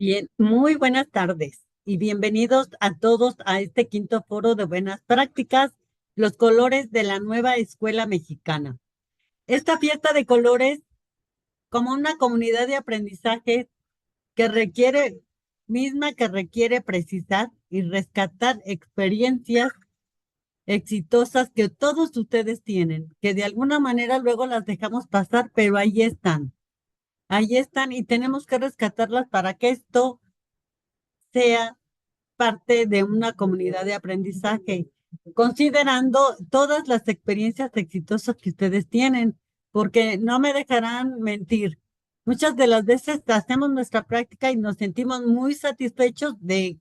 Bien, muy buenas tardes y bienvenidos a todos a este quinto foro de buenas prácticas, los colores de la nueva escuela mexicana. Esta fiesta de colores, como una comunidad de aprendizaje que requiere precisar y rescatar experiencias exitosas que todos ustedes tienen, que de alguna manera luego las dejamos pasar, pero ahí están y tenemos que rescatarlas para que esto sea parte de una comunidad de aprendizaje, considerando todas las experiencias exitosas que ustedes tienen, porque no me dejarán mentir. Muchas de las veces hacemos nuestra práctica y nos sentimos muy satisfechos de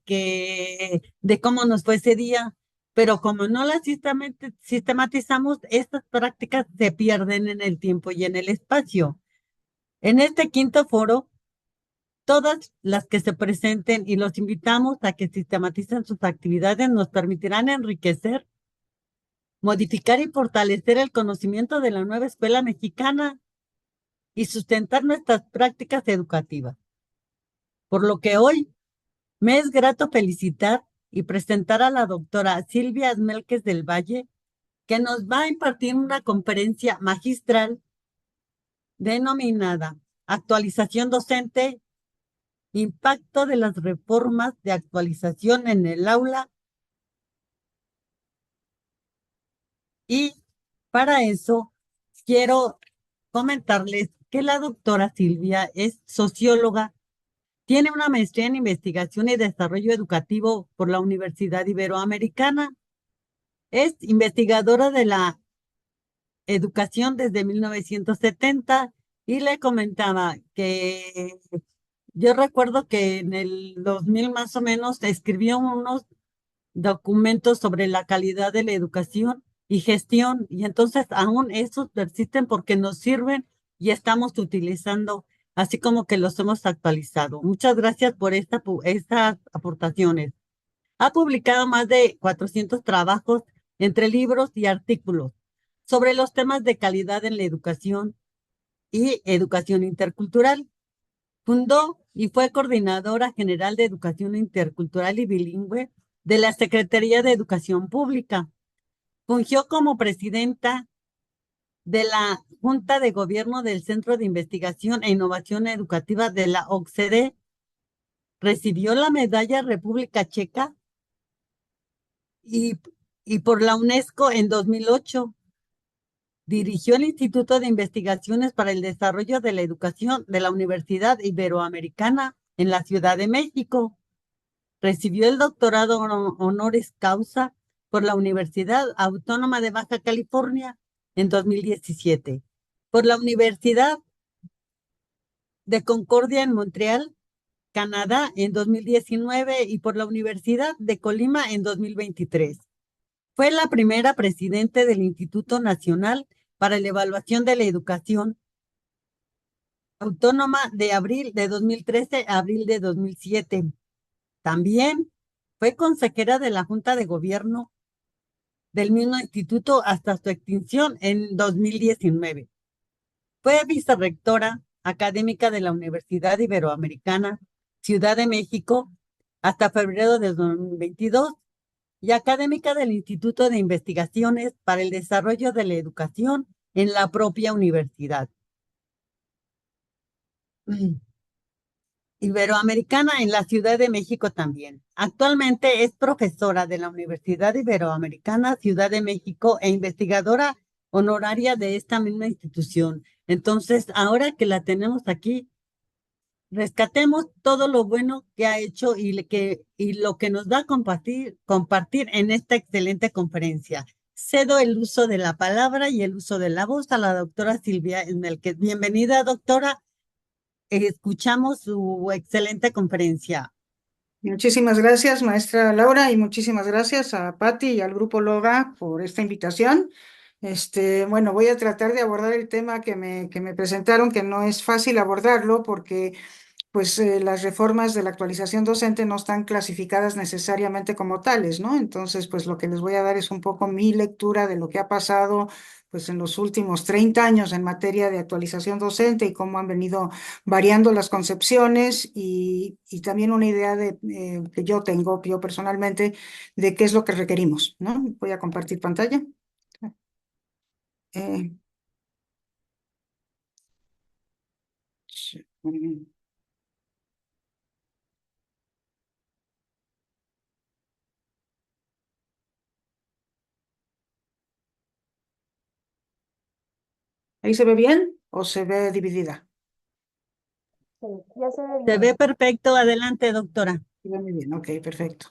cómo nos fue ese día, pero como no las sistematizamos, estas prácticas se pierden en el tiempo y en el espacio. En este quinto foro, todas las que se presenten y los invitamos a que sistematicen sus actividades nos permitirán enriquecer, modificar y fortalecer el conocimiento de la nueva escuela mexicana y sustentar nuestras prácticas educativas. Por lo que hoy me es grato felicitar y presentar a la doctora Silvia Asmelquez del Valle, que nos va a impartir una conferencia magistral denominada Actualización Docente, Impacto de las Reformas de Actualización en el Aula. Y para eso quiero comentarles que la doctora Silvia es socióloga, tiene una maestría en investigación y desarrollo educativo por la Universidad Iberoamericana, es investigadora de la educación desde 1970 y le comentaba que yo recuerdo que en el 2000 más o menos escribió unos documentos sobre la calidad de la educación y gestión, y entonces aún esos persisten porque nos sirven y estamos utilizando, así como que los hemos actualizado. Muchas gracias por estas aportaciones. Ha publicado más de 400 trabajos entre libros y artículos sobre los temas de calidad en la educación y educación intercultural. Fundó y fue coordinadora general de Educación Intercultural y Bilingüe de la Secretaría de Educación Pública. Fungió como presidenta de la Junta de Gobierno del Centro de Investigación e Innovación Educativa de la OCDE. Recibió la medalla República Checa y, y por la UNESCO en 2008. Dirigió el Instituto de Investigaciones para el Desarrollo de la Educación de la Universidad Iberoamericana en la Ciudad de México. Recibió el doctorado honoris causa por la Universidad Autónoma de Baja California en 2017, por la Universidad de Concordia en Montreal, Canadá en 2019 y por la Universidad de Colima en 2023. Fue la primera presidente del Instituto Nacional para la Evaluación de la Educación Autónoma de abril de 2013 a abril de 2007. También fue consejera de la Junta de Gobierno del mismo instituto hasta su extinción en 2019. Fue vicerrectora académica de la Universidad Iberoamericana, Ciudad de México, hasta febrero de 2022 y académica del Instituto de Investigaciones para el Desarrollo de la Educación en la propia universidad Iberoamericana en la Ciudad de México también. Actualmente es profesora de la Universidad Iberoamericana, Ciudad de México e investigadora honoraria de esta misma institución. Entonces, ahora que la tenemos aquí, rescatemos todo lo bueno que ha hecho y lo que nos va a compartir en esta excelente conferencia. Cedo el uso de la palabra y el uso de la voz a la doctora Silvia Esmelquez. Bienvenida, doctora. Escuchamos su excelente conferencia. Muchísimas gracias, maestra Laura, y muchísimas gracias a Patti y al Grupo Loga por esta invitación. Bueno, voy a tratar de abordar el tema que me presentaron, que no es fácil abordarlo porque pues las reformas de la actualización docente no están clasificadas necesariamente como tales, ¿no? Entonces, pues lo que les voy a dar es un poco mi lectura de lo que ha pasado, pues en los últimos 30 años en materia de actualización docente y cómo han venido variando las concepciones y también una idea de, que yo tengo, yo personalmente, de qué es lo que requerimos, ¿no? Voy a compartir pantalla. Eh, sí, ¿ahí se ve bien o se ve dividida? Sí, ya se ve Se ve bien. perfecto. Adelante, doctora. Sí, va muy bien, ok, perfecto.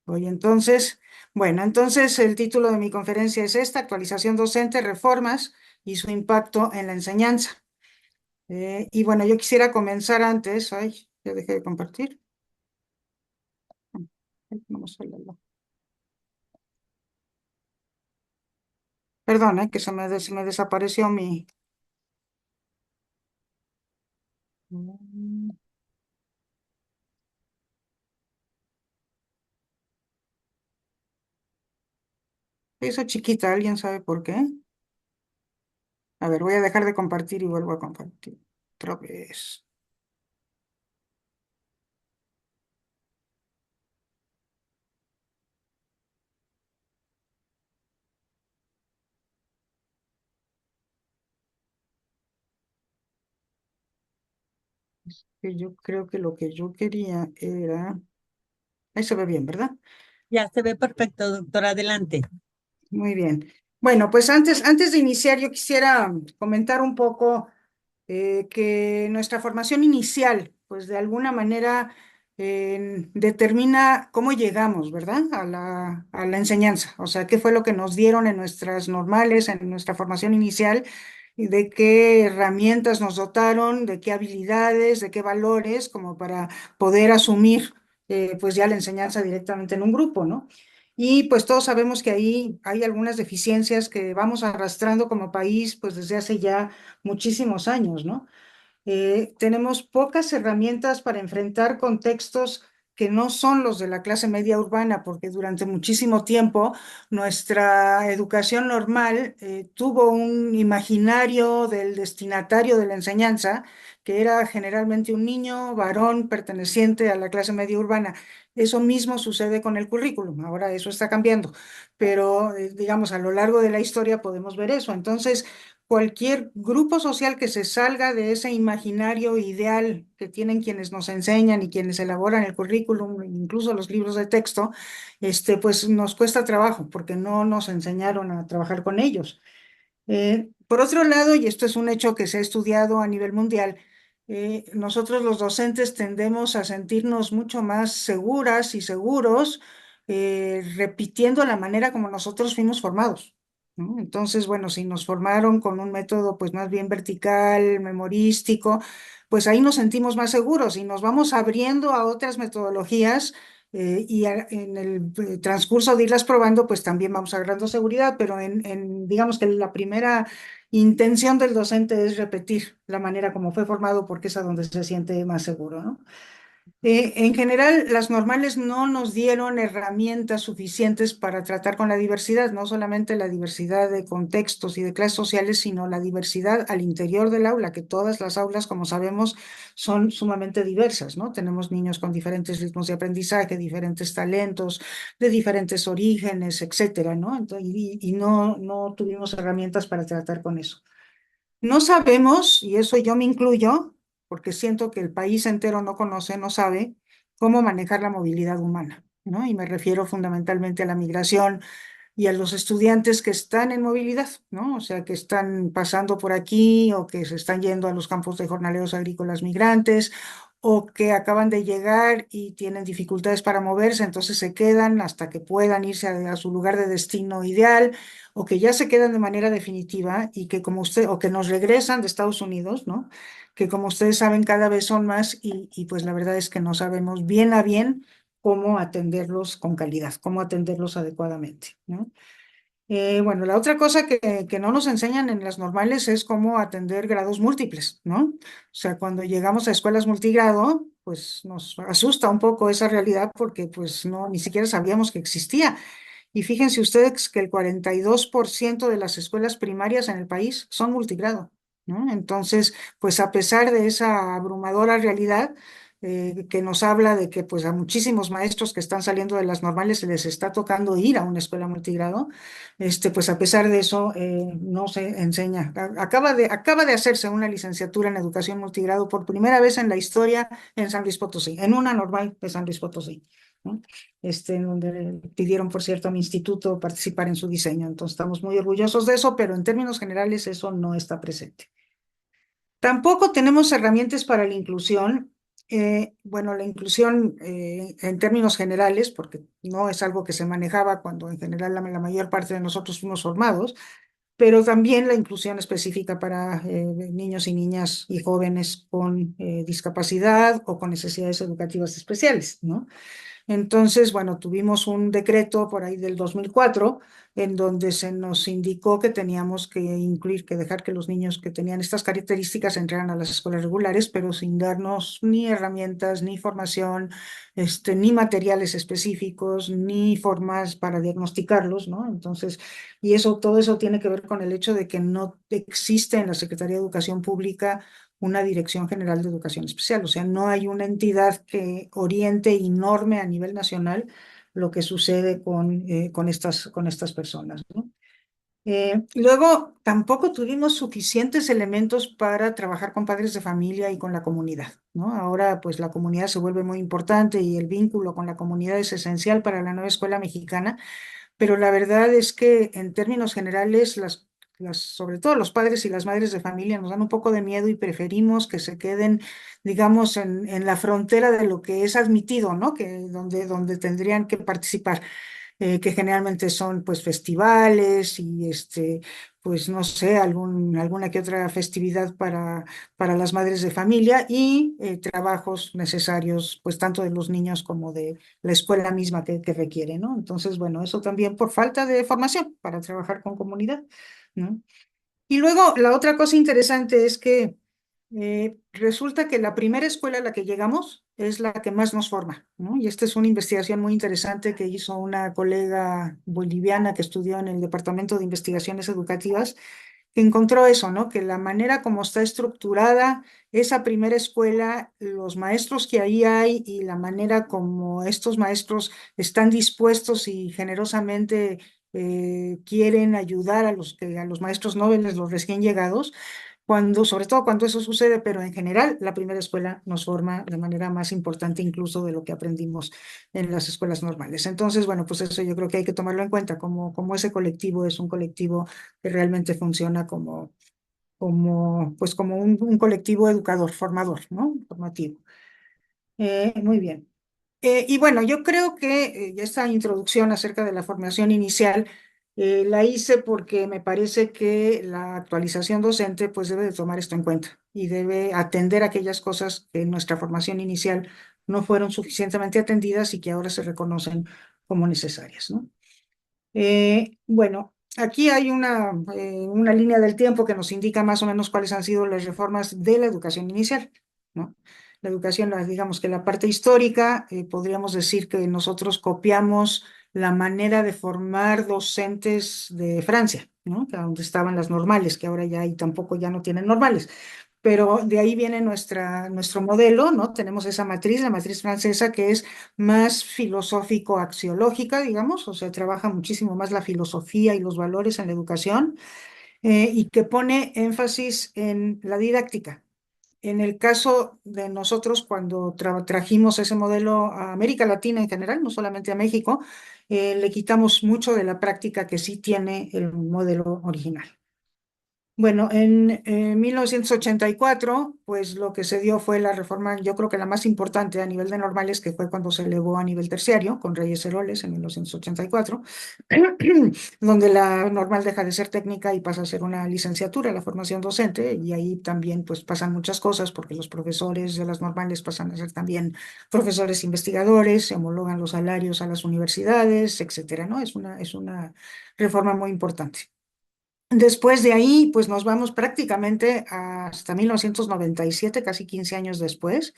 Oye, entonces, bueno, entonces el título de mi conferencia es esta, actualización docente, reformas y su impacto en la enseñanza. Y bueno, yo quisiera comenzar antes, ay, ya dejé de compartir. No me sale Perdón, que se me desapareció mi... Mm, Esa chiquita, ¿alguien sabe por qué? A ver, voy a dejar de compartir y vuelvo a compartir. Otra vez. Que yo creo que lo que yo quería era... Ahí se ve bien, ¿verdad? Ya se ve perfecto, doctora. Adelante. Muy bien. Bueno, pues antes de iniciar, yo quisiera comentar un poco que nuestra formación inicial, pues de alguna manera determina cómo llegamos, ¿verdad? A la enseñanza. O sea, qué fue lo que nos dieron en nuestras normales, en nuestra formación inicial, y de qué herramientas nos dotaron, de qué habilidades, de qué valores, como para poder asumir, pues ya la enseñanza directamente en un grupo, ¿no? Y pues todos sabemos que ahí hay algunas deficiencias que vamos arrastrando como país, pues desde hace ya muchísimos años, ¿no? Tenemos pocas herramientas para enfrentar contextos que no son los de la clase media urbana, porque durante muchísimo tiempo nuestra educación normal tuvo un imaginario del destinatario de la enseñanza, que era generalmente un niño varón perteneciente a la clase media urbana. Eso mismo sucede con el currículum, ahora eso está cambiando, pero digamos, a lo largo de la historia podemos ver eso. Entonces, cualquier grupo social que se salga de ese imaginario ideal que tienen quienes nos enseñan y quienes elaboran el currículum, incluso los libros de texto, pues nos cuesta trabajo porque no nos enseñaron a trabajar con ellos. Por otro lado, y esto es un hecho que se ha estudiado a nivel mundial, nosotros los docentes tendemos a sentirnos mucho más seguras y seguros repitiendo la manera como nosotros fuimos formados, ¿no? Entonces, bueno, si nos formaron con un método pues más bien vertical, memorístico, pues ahí nos sentimos más seguros y nos vamos abriendo a otras metodologías en el transcurso de irlas probando, pues también vamos agarrando seguridad, pero digamos que la primera intención del docente es repetir la manera como fue formado porque es a donde se siente más seguro, ¿no? En general, las normales no nos dieron herramientas suficientes para tratar con la diversidad, no solamente la diversidad de contextos y de clases sociales, sino la diversidad al interior del aula, que todas las aulas, como sabemos, son sumamente diversas, ¿no? Tenemos niños con diferentes ritmos de aprendizaje, diferentes talentos, de diferentes orígenes, etcétera, ¿no? Y no tuvimos herramientas para tratar con eso. No sabemos, y eso yo me incluyo, porque siento que el país entero no conoce, no sabe cómo manejar la movilidad humana, ¿no? Y me refiero fundamentalmente a la migración y a los estudiantes que están en movilidad, ¿no? O sea, que están pasando por aquí o que se están yendo a los campos de jornaleros agrícolas migrantes o que acaban de llegar y tienen dificultades para moverse, entonces se quedan hasta que puedan irse a su lugar de destino ideal o que ya se quedan de manera definitiva y que como usted, o que nos regresan de Estados Unidos, ¿no? Que como ustedes saben cada vez son más y pues la verdad es que no sabemos bien a bien cómo atenderlos con calidad, cómo atenderlos adecuadamente, ¿no? Bueno, la otra cosa que no nos enseñan en las normales es cómo atender grados múltiples, ¿no? O sea, cuando llegamos a escuelas multigrado, pues nos asusta un poco esa realidad porque pues no, ni siquiera sabíamos que existía. Y fíjense ustedes que el 42% de las escuelas primarias en el país son multigrado, ¿no? Entonces, pues a pesar de esa abrumadora realidad, que nos habla de que pues a muchísimos maestros que están saliendo de las normales se les está tocando ir a una escuela multigrado, pues a pesar de eso no se enseña. Acaba de hacerse una licenciatura en educación multigrado por primera vez en la historia en San Luis Potosí, en una normal de San Luis Potosí, ¿no? En donde pidieron, por cierto, a mi instituto participar en su diseño. Entonces, estamos muy orgullosos de eso, pero en términos generales eso no está presente. Tampoco tenemos herramientas para la inclusión. Bueno, la inclusión en términos generales, porque no es algo que se manejaba cuando en general la mayor parte de nosotros fuimos formados, pero también la inclusión específica para niños y niñas y jóvenes con discapacidad o con necesidades educativas especiales, ¿no? Entonces, bueno, tuvimos un decreto por ahí del 2004 en donde se nos indicó que teníamos que incluir, que dejar que los niños que tenían estas características entraran a las escuelas regulares, pero sin darnos ni herramientas, ni formación, ni materiales específicos, ni formas para diagnosticarlos, ¿no? Entonces, y eso, todo eso tiene que ver con el hecho de que no existe en la Secretaría de Educación Pública una Dirección General de Educación Especial. O sea, no hay una entidad que oriente y norme a nivel nacional lo que sucede con estas personas, ¿no? Luego, tampoco tuvimos suficientes elementos para trabajar con padres de familia y con la comunidad, ¿no? Ahora, pues la comunidad se vuelve muy importante y el vínculo con la comunidad es esencial para la nueva escuela mexicana, pero la verdad es que en términos generales, sobre todo los padres y las madres de familia nos dan un poco de miedo y preferimos que se queden, digamos, en la frontera de lo que es admitido, ¿no? Que donde tendrían que participar, que generalmente son pues festivales y pues no sé, alguna que otra festividad para las madres de familia y trabajos necesarios, pues tanto de los niños como de la escuela misma que requiere, ¿no? Entonces, bueno, eso también por falta de formación para trabajar con comunidad, ¿no? Y luego la otra cosa interesante es que resulta que la primera escuela a la que llegamos es la que más nos forma, ¿no? Y esta es una investigación muy interesante que hizo una colega boliviana que estudió en el Departamento de Investigaciones Educativas, que encontró eso, ¿no? Que la manera como está estructurada esa primera escuela, los maestros que ahí hay y la manera como estos maestros están dispuestos y generosamente quieren ayudar a los maestros nobles, los recién llegados, sobre todo cuando eso sucede, pero en general la primera escuela nos forma de manera más importante incluso de lo que aprendimos en las escuelas normales. Entonces, bueno, pues eso yo creo que hay que tomarlo en cuenta, como ese colectivo es un colectivo que realmente funciona pues como un colectivo educador, formador, ¿no? Formativo. Muy bien. Y bueno, yo creo que esta introducción acerca de la formación inicial la hice porque me parece que la actualización docente pues debe de tomar esto en cuenta y debe atender aquellas cosas que en nuestra formación inicial no fueron suficientemente atendidas y que ahora se reconocen como necesarias, ¿no? Bueno, aquí hay una línea del tiempo que nos indica más o menos cuáles han sido las reformas de la educación inicial, ¿no? La educación, digamos que la parte histórica, podríamos decir que nosotros copiamos la manera de formar docentes de Francia, ¿no? Que donde estaban las normales, que ahora ya y tampoco ya no tienen normales. Pero de ahí viene nuestro modelo, ¿no? Tenemos esa matriz, la matriz francesa, que es más filosófico-axiológica, digamos, o sea, trabaja muchísimo más la filosofía y los valores en la educación, y que pone énfasis en la didáctica. En el caso de nosotros, cuando trajimos ese modelo a América Latina en general, no solamente a México, le quitamos mucho de la práctica que sí tiene el modelo original. Bueno, en 1984, pues lo que se dio fue la reforma, yo creo que la más importante a nivel de normales, que fue cuando se elevó a nivel terciario, con Reyes Heroles en 1984, donde la normal deja de ser técnica y pasa a ser una licenciatura, la formación docente, y ahí también pues pasan muchas cosas, porque los profesores de las normales pasan a ser también profesores investigadores, se homologan los salarios a las universidades, etcétera, ¿no? Es una reforma muy importante. Después de ahí, pues nos vamos prácticamente hasta 1997, casi 15 años después,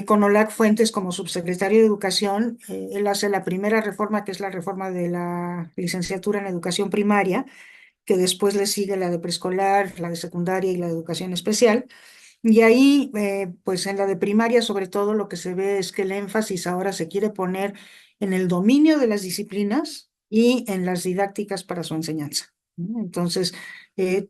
con Olac Fuentes como subsecretario de Educación. Él hace la primera reforma, que es la reforma de la licenciatura en educación primaria, que después le sigue la de preescolar, la de secundaria y la de educación especial. Y ahí, pues en la de primaria, sobre todo, lo que se ve es que el énfasis ahora se quiere poner en el dominio de las disciplinas y en las didácticas para su enseñanza, ¿no? Entonces,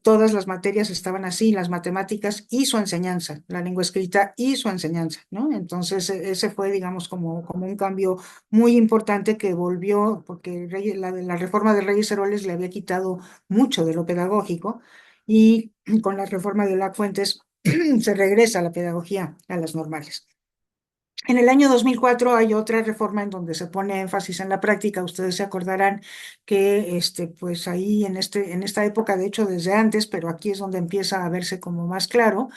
todas las materias estaban así, las matemáticas y su enseñanza, la lengua escrita y su enseñanza, ¿no? Entonces, ese fue, digamos, como un cambio muy importante que volvió, porque la reforma de Reyes Heroles le había quitado mucho de lo pedagógico, y con la reforma de Olac Fuentes se regresa a la pedagogía, a las normales. En el año 2004 hay otra reforma en donde se pone énfasis en la práctica. Ustedes se acordarán que pues ahí en esta época, de hecho desde antes, pero aquí es donde empieza a verse como más claro,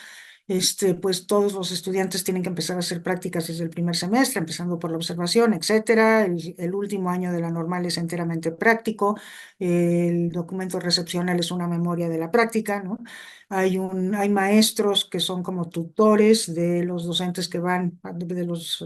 pues todos los estudiantes tienen que empezar a hacer prácticas desde el primer semestre, empezando por la observación, etcétera. El último año de la normal es enteramente práctico. El documento recepcional es una memoria de la práctica, ¿no? Hay maestros que son como tutores de los docentes que van, de los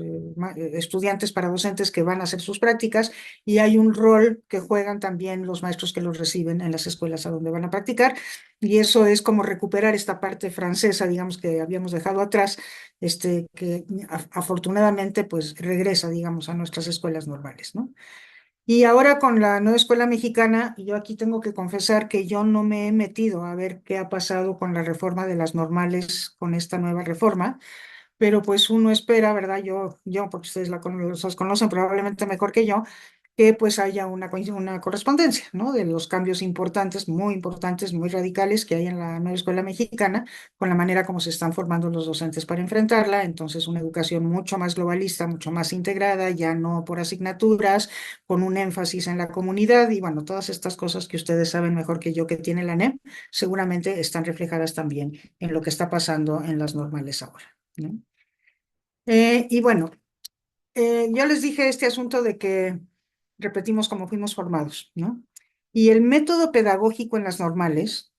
estudiantes para docentes que van a hacer sus prácticas, y hay un rol que juegan también los maestros que los reciben en las escuelas a donde van a practicar. Y eso es como recuperar esta parte francesa, digamos, que habíamos dejado atrás, que afortunadamente pues regresa, digamos, a nuestras escuelas normales, ¿no? Y ahora con la nueva escuela mexicana, yo aquí tengo que confesar que yo no me he metido a ver qué ha pasado con la reforma de las normales con esta nueva reforma, pero pues uno espera, ¿verdad? Porque ustedes los conocen probablemente mejor que yo, que pues haya una correspondencia, ¿no? De los cambios importantes, muy radicales que hay en la nueva escuela mexicana, con la manera como se están formando los docentes para enfrentarla. Entonces, una educación mucho más globalista, mucho más integrada, ya no por asignaturas, con un énfasis en la comunidad, y bueno, todas estas cosas que ustedes saben mejor que yo que tiene la NEP, seguramente están reflejadas también en lo que está pasando en las normales ahora, ¿no? Y bueno, yo les dije este asunto de que repetimos cómo fuimos formados, ¿no? Y el método pedagógico en las normales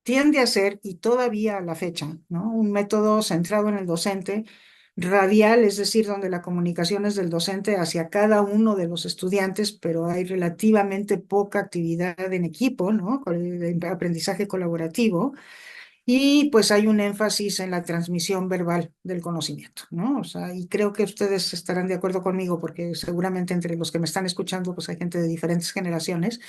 tiende a ser, y todavía a la fecha, ¿no? Un método centrado en el docente, radial, es decir, donde la comunicación es del docente hacia cada uno de los estudiantes, pero hay relativamente poca actividad en equipo, ¿no? Con el aprendizaje colaborativo. Y pues hay un énfasis en la transmisión verbal del conocimiento, ¿no? O sea, y creo que ustedes estarán de acuerdo conmigo, porque seguramente entre los que me están escuchando, pues hay gente de diferentes generaciones,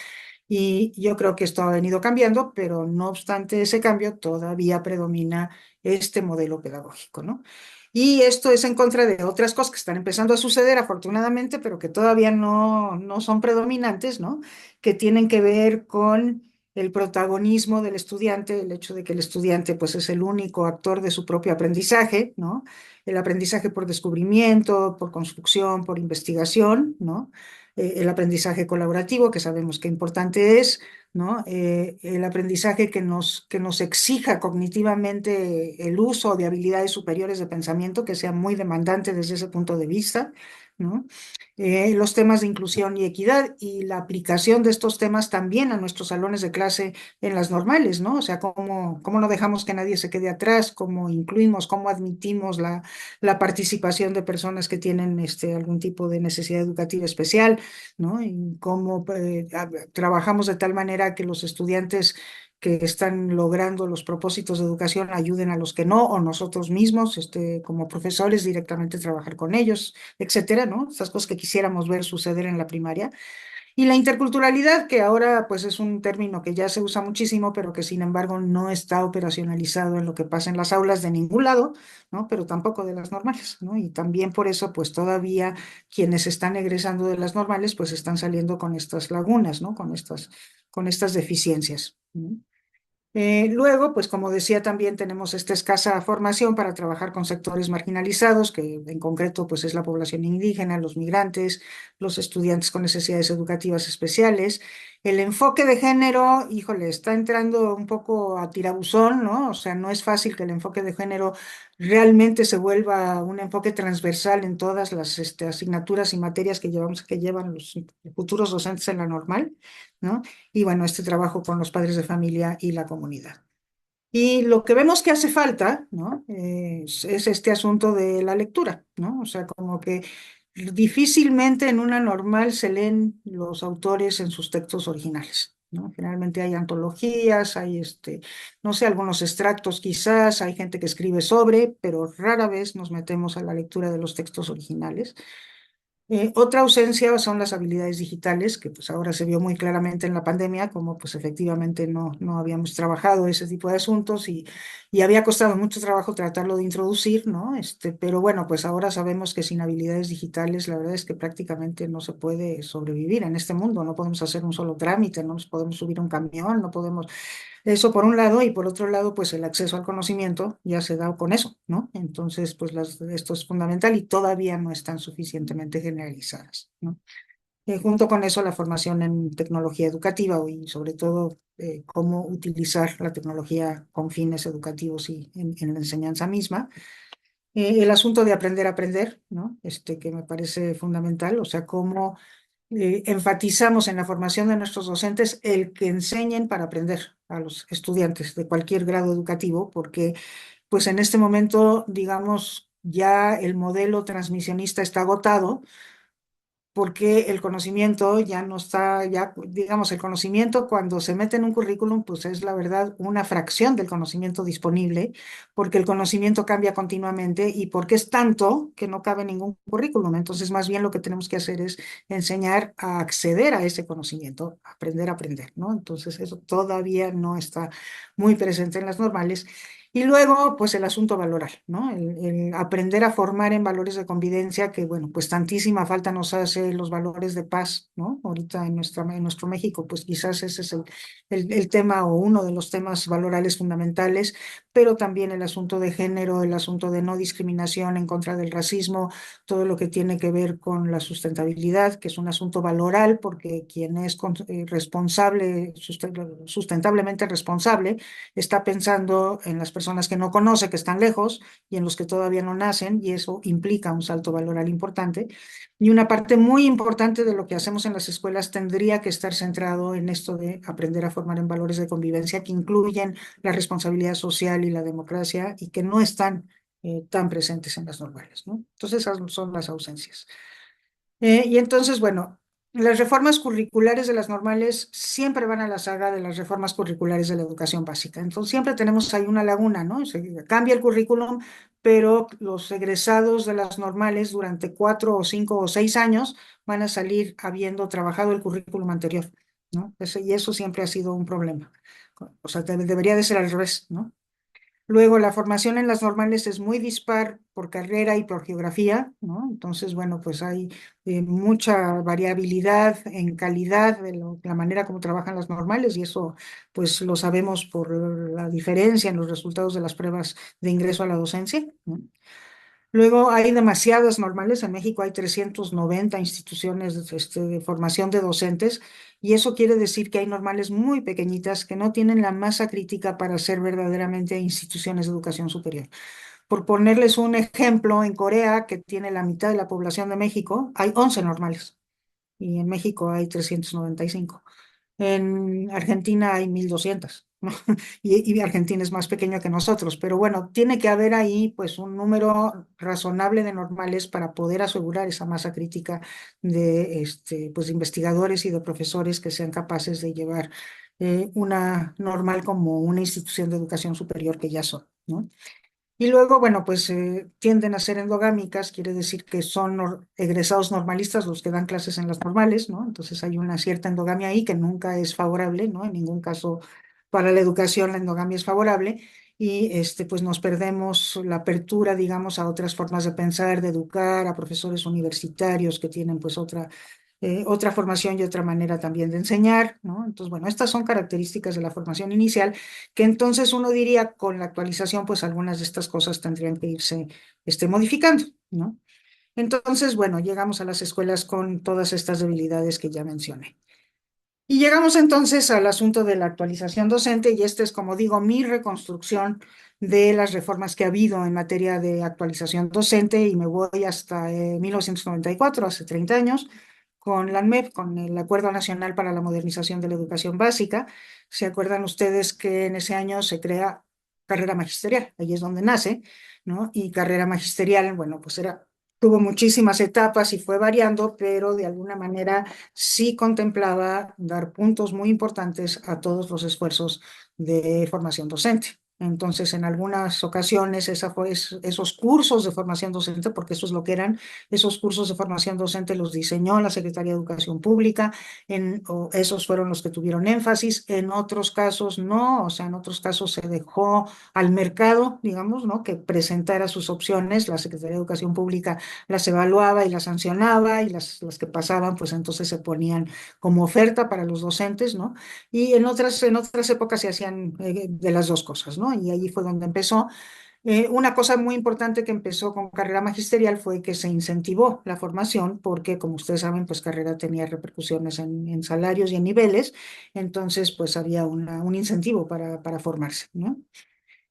y yo creo que esto ha venido cambiando, pero no obstante ese cambio, todavía predomina este modelo pedagógico, ¿no? Y esto es en contra de otras cosas que están empezando a suceder, afortunadamente, pero que todavía no son predominantes, ¿no? Que tienen que ver con el protagonismo del estudiante, el hecho de que el estudiante pues es el único actor de su propio aprendizaje, ¿no? El aprendizaje por descubrimiento, por construcción, por investigación, ¿no? El aprendizaje colaborativo, que sabemos que importante es, ¿no? El aprendizaje que nos exija cognitivamente el uso de habilidades superiores de pensamiento, que sea muy demandante desde ese punto de vista, ¿no? Los temas de inclusión y equidad, y la aplicación de estos temas también a nuestros salones de clase en las normales, ¿no? O sea, cómo no dejamos que nadie se quede atrás, cómo incluimos, cómo admitimos la participación de personas que tienen algún tipo de necesidad educativa especial, ¿no? Y cómo trabajamos de tal manera que los estudiantes que están logrando los propósitos de educación ayuden a los que no, o nosotros mismos, como profesores, directamente trabajar con ellos, etcétera, ¿no? Estas cosas que quisiéramos ver suceder en la primaria. Y la interculturalidad, que ahora pues es un término que ya se usa muchísimo, pero que sin embargo no está operacionalizado en lo que pasa en las aulas de ningún lado, ¿no? Pero tampoco de las normales, ¿no? Y también por eso pues todavía quienes están egresando de las normales pues están saliendo con estas lagunas, ¿no? Con estas deficiencias, ¿no? Luego, pues como decía, también tenemos esta escasa formación para trabajar con sectores marginalizados, que en concreto pues es la población indígena, los migrantes, los estudiantes con necesidades educativas especiales. El enfoque de género, híjole, está entrando un poco a tirabuzón, ¿no? O sea, no es fácil que el enfoque de género realmente se vuelva un enfoque transversal en todas las asignaturas y materias que llevan los futuros docentes en la normal, ¿no? Y bueno, este trabajo con los padres de familia y la comunidad. Y lo que vemos que hace falta, ¿no? Es este asunto de la lectura, ¿no? O sea, como que difícilmente en una normal se leen los autores en sus textos originales, ¿no? Generalmente hay antologías, hay no sé, algunos extractos quizás, hay gente que escribe sobre, pero rara vez nos metemos a la lectura de los textos originales. Otra ausencia son las habilidades digitales, que pues ahora se vio muy claramente en la pandemia, como pues efectivamente no habíamos trabajado ese tipo de asuntos y había costado mucho trabajo tratarlo de introducir, ¿no? Pero bueno, pues ahora sabemos que sin habilidades digitales la verdad es que prácticamente no se puede sobrevivir en este mundo, no podemos hacer un solo trámite, no nos podemos subir a un camión, no podemos eso por un lado, y por otro lado, pues el acceso al conocimiento ya se da con eso, ¿no? Entonces, pues esto es fundamental y todavía no están suficientemente generalizadas, ¿no? Junto con eso, la formación en tecnología educativa y sobre todo cómo utilizar la tecnología con fines educativos y en la enseñanza misma. El asunto de aprender a aprender, ¿no? Que me parece fundamental, o sea, cómo enfatizamos en la formación de nuestros docentes el que enseñen para aprender a los estudiantes de cualquier grado educativo, porque pues en este momento, digamos, ya el modelo transmisionista está agotado porque el conocimiento ya no está, ya, digamos, el conocimiento cuando se mete en un currículum, pues es la verdad una fracción del conocimiento disponible, porque el conocimiento cambia continuamente y porque es tanto que no cabe en ningún currículum. Entonces, más bien lo que tenemos que hacer es enseñar a acceder a ese conocimiento, aprender a aprender, ¿no? Entonces, eso todavía no está muy presente en las normales. Y luego, pues el asunto valoral, ¿no? El aprender a formar en valores de convivencia, que bueno, pues tantísima falta nos hace los valores de paz, ¿no? Ahorita en nuestro México, pues quizás ese es el tema o uno de los temas valorales fundamentales, pero también el asunto de género, el asunto de no discriminación en contra del racismo, todo lo que tiene que ver con la sustentabilidad, que es un asunto valoral, porque quien es responsable, sustentablemente responsable, está pensando en las personas que no conoce, que están lejos, y en los que todavía no nacen, y eso implica un salto valoral importante. Y una parte muy importante de lo que hacemos en las escuelas tendría que estar centrado en esto de aprender a formar en valores de convivencia que incluyen la responsabilidad social y la democracia y que no están tan presentes en las normales, ¿no? Entonces esas son las ausencias. Y entonces, bueno, las reformas curriculares de las normales siempre van a la saga de las reformas curriculares de la educación básica. Entonces, siempre tenemos ahí una laguna, ¿no? Se cambia el currículum, pero los egresados de las normales durante 4 o 5 o 6 años van a salir habiendo trabajado el currículum anterior, ¿no? Y eso siempre ha sido un problema. O sea, debería de ser al revés, ¿no? Luego, la formación en las normales es muy dispar por carrera y por geografía, ¿no? Entonces, bueno, pues hay mucha variabilidad en calidad de la manera como trabajan las normales y eso, pues lo sabemos por la diferencia en los resultados de las pruebas de ingreso a la docencia, ¿no? Luego hay demasiadas normales, en México hay 390 instituciones de formación de docentes y eso quiere decir que hay normales muy pequeñitas que no tienen la masa crítica para ser verdaderamente instituciones de educación superior. Por ponerles un ejemplo, en Corea, que tiene la mitad de la población de México, hay 11 normales y en México hay 395. En Argentina hay 1.200, ¿no? Y Argentina es más pequeño que nosotros, pero bueno, tiene que haber ahí pues un número razonable de normales para poder asegurar esa masa crítica de pues, investigadores y de profesores que sean capaces de llevar una normal como una institución de educación superior que ya son, ¿no? Y luego, bueno, pues tienden a ser endogámicas, quiere decir que son egresados normalistas los que dan clases en las normales, ¿no? Entonces hay una cierta endogamia ahí que nunca es favorable, ¿no? En ningún caso para la educación la endogamia es favorable y pues nos perdemos la apertura, digamos, a otras formas de pensar, de educar, a profesores universitarios que tienen pues otra otra formación y otra manera también de enseñar, ¿no? Entonces, bueno, estas son características de la formación inicial, que entonces uno diría con la actualización, pues algunas de estas cosas tendrían que irse modificando, ¿no? Entonces, bueno, llegamos a las escuelas con todas estas debilidades que ya mencioné. Y llegamos entonces al asunto de la actualización docente, y esta es, como digo, mi reconstrucción de las reformas que ha habido en materia de actualización docente, y me voy hasta 1994, hace 30 años, con la ANMEP, con el Acuerdo Nacional para la Modernización de la Educación Básica. ¿Se acuerdan ustedes que en ese año se crea carrera magisterial? Ahí es donde nace, ¿no? Y carrera magisterial, bueno, pues tuvo muchísimas etapas y fue variando, pero de alguna manera sí contemplaba dar puntos muy importantes a todos los esfuerzos de formación docente. Entonces, en algunas ocasiones, esos cursos de formación docente, porque eso es lo que eran, esos cursos de formación docente los diseñó la Secretaría de Educación Pública, o esos fueron los que tuvieron énfasis, en otros casos no, o sea, en otros casos se dejó al mercado, digamos, ¿no? Que presentara sus opciones, la Secretaría de Educación Pública las evaluaba y las sancionaba, y las que pasaban, pues entonces se ponían como oferta para los docentes, ¿no? Y en otras épocas se hacían de las dos cosas, ¿no? Y ahí fue donde empezó. Una cosa muy importante que empezó con carrera magisterial fue que se incentivó la formación, porque como ustedes saben, pues carrera tenía repercusiones en salarios y en niveles, entonces pues había un incentivo para formarse, ¿no?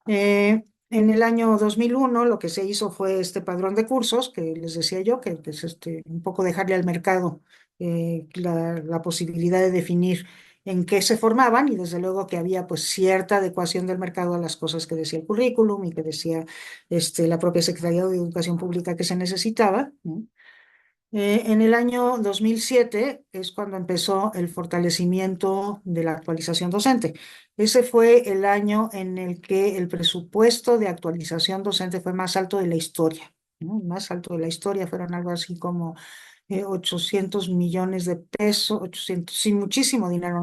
En el año 2001 lo que se hizo fue este padrón de cursos que les decía yo, que es un poco dejarle al mercado la posibilidad de definir en qué se formaban, y desde luego que había pues cierta adecuación del mercado a las cosas que decía el currículum y que decía la propia Secretaría de Educación Pública que se necesitaba, ¿no? En el año 2007 es cuando empezó el fortalecimiento de la actualización docente. Ese fue el año en el que el presupuesto de actualización docente fue más alto de la historia, ¿no? Más alto de la historia, fueron algo así como 800 millones de pesos, 800, sí, muchísimo dinero,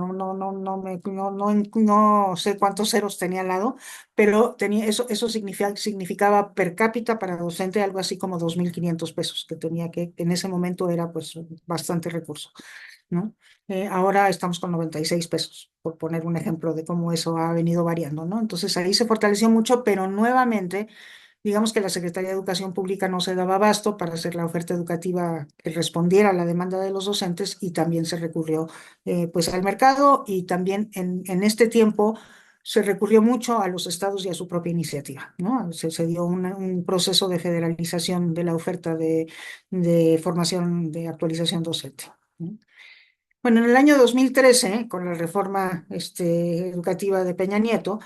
no sé cuántos ceros tenía al lado, pero eso significaba per cápita para docente algo así como 2.500 pesos, que tenía que en ese momento era pues bastante recurso, ¿no? Ahora estamos con 96 pesos, por poner un ejemplo de cómo eso ha venido variando, ¿no? Entonces ahí se fortaleció mucho, pero nuevamente digamos que la Secretaría de Educación Pública no se daba abasto para hacer la oferta educativa que respondiera a la demanda de los docentes, y también se recurrió pues al mercado, y también en este tiempo se recurrió mucho a los estados y a su propia iniciativa, ¿no? Se dio un proceso de federalización de la oferta de formación de actualización docente, ¿no? Bueno, en el año 2013, con la reforma educativa de Peña Nieto,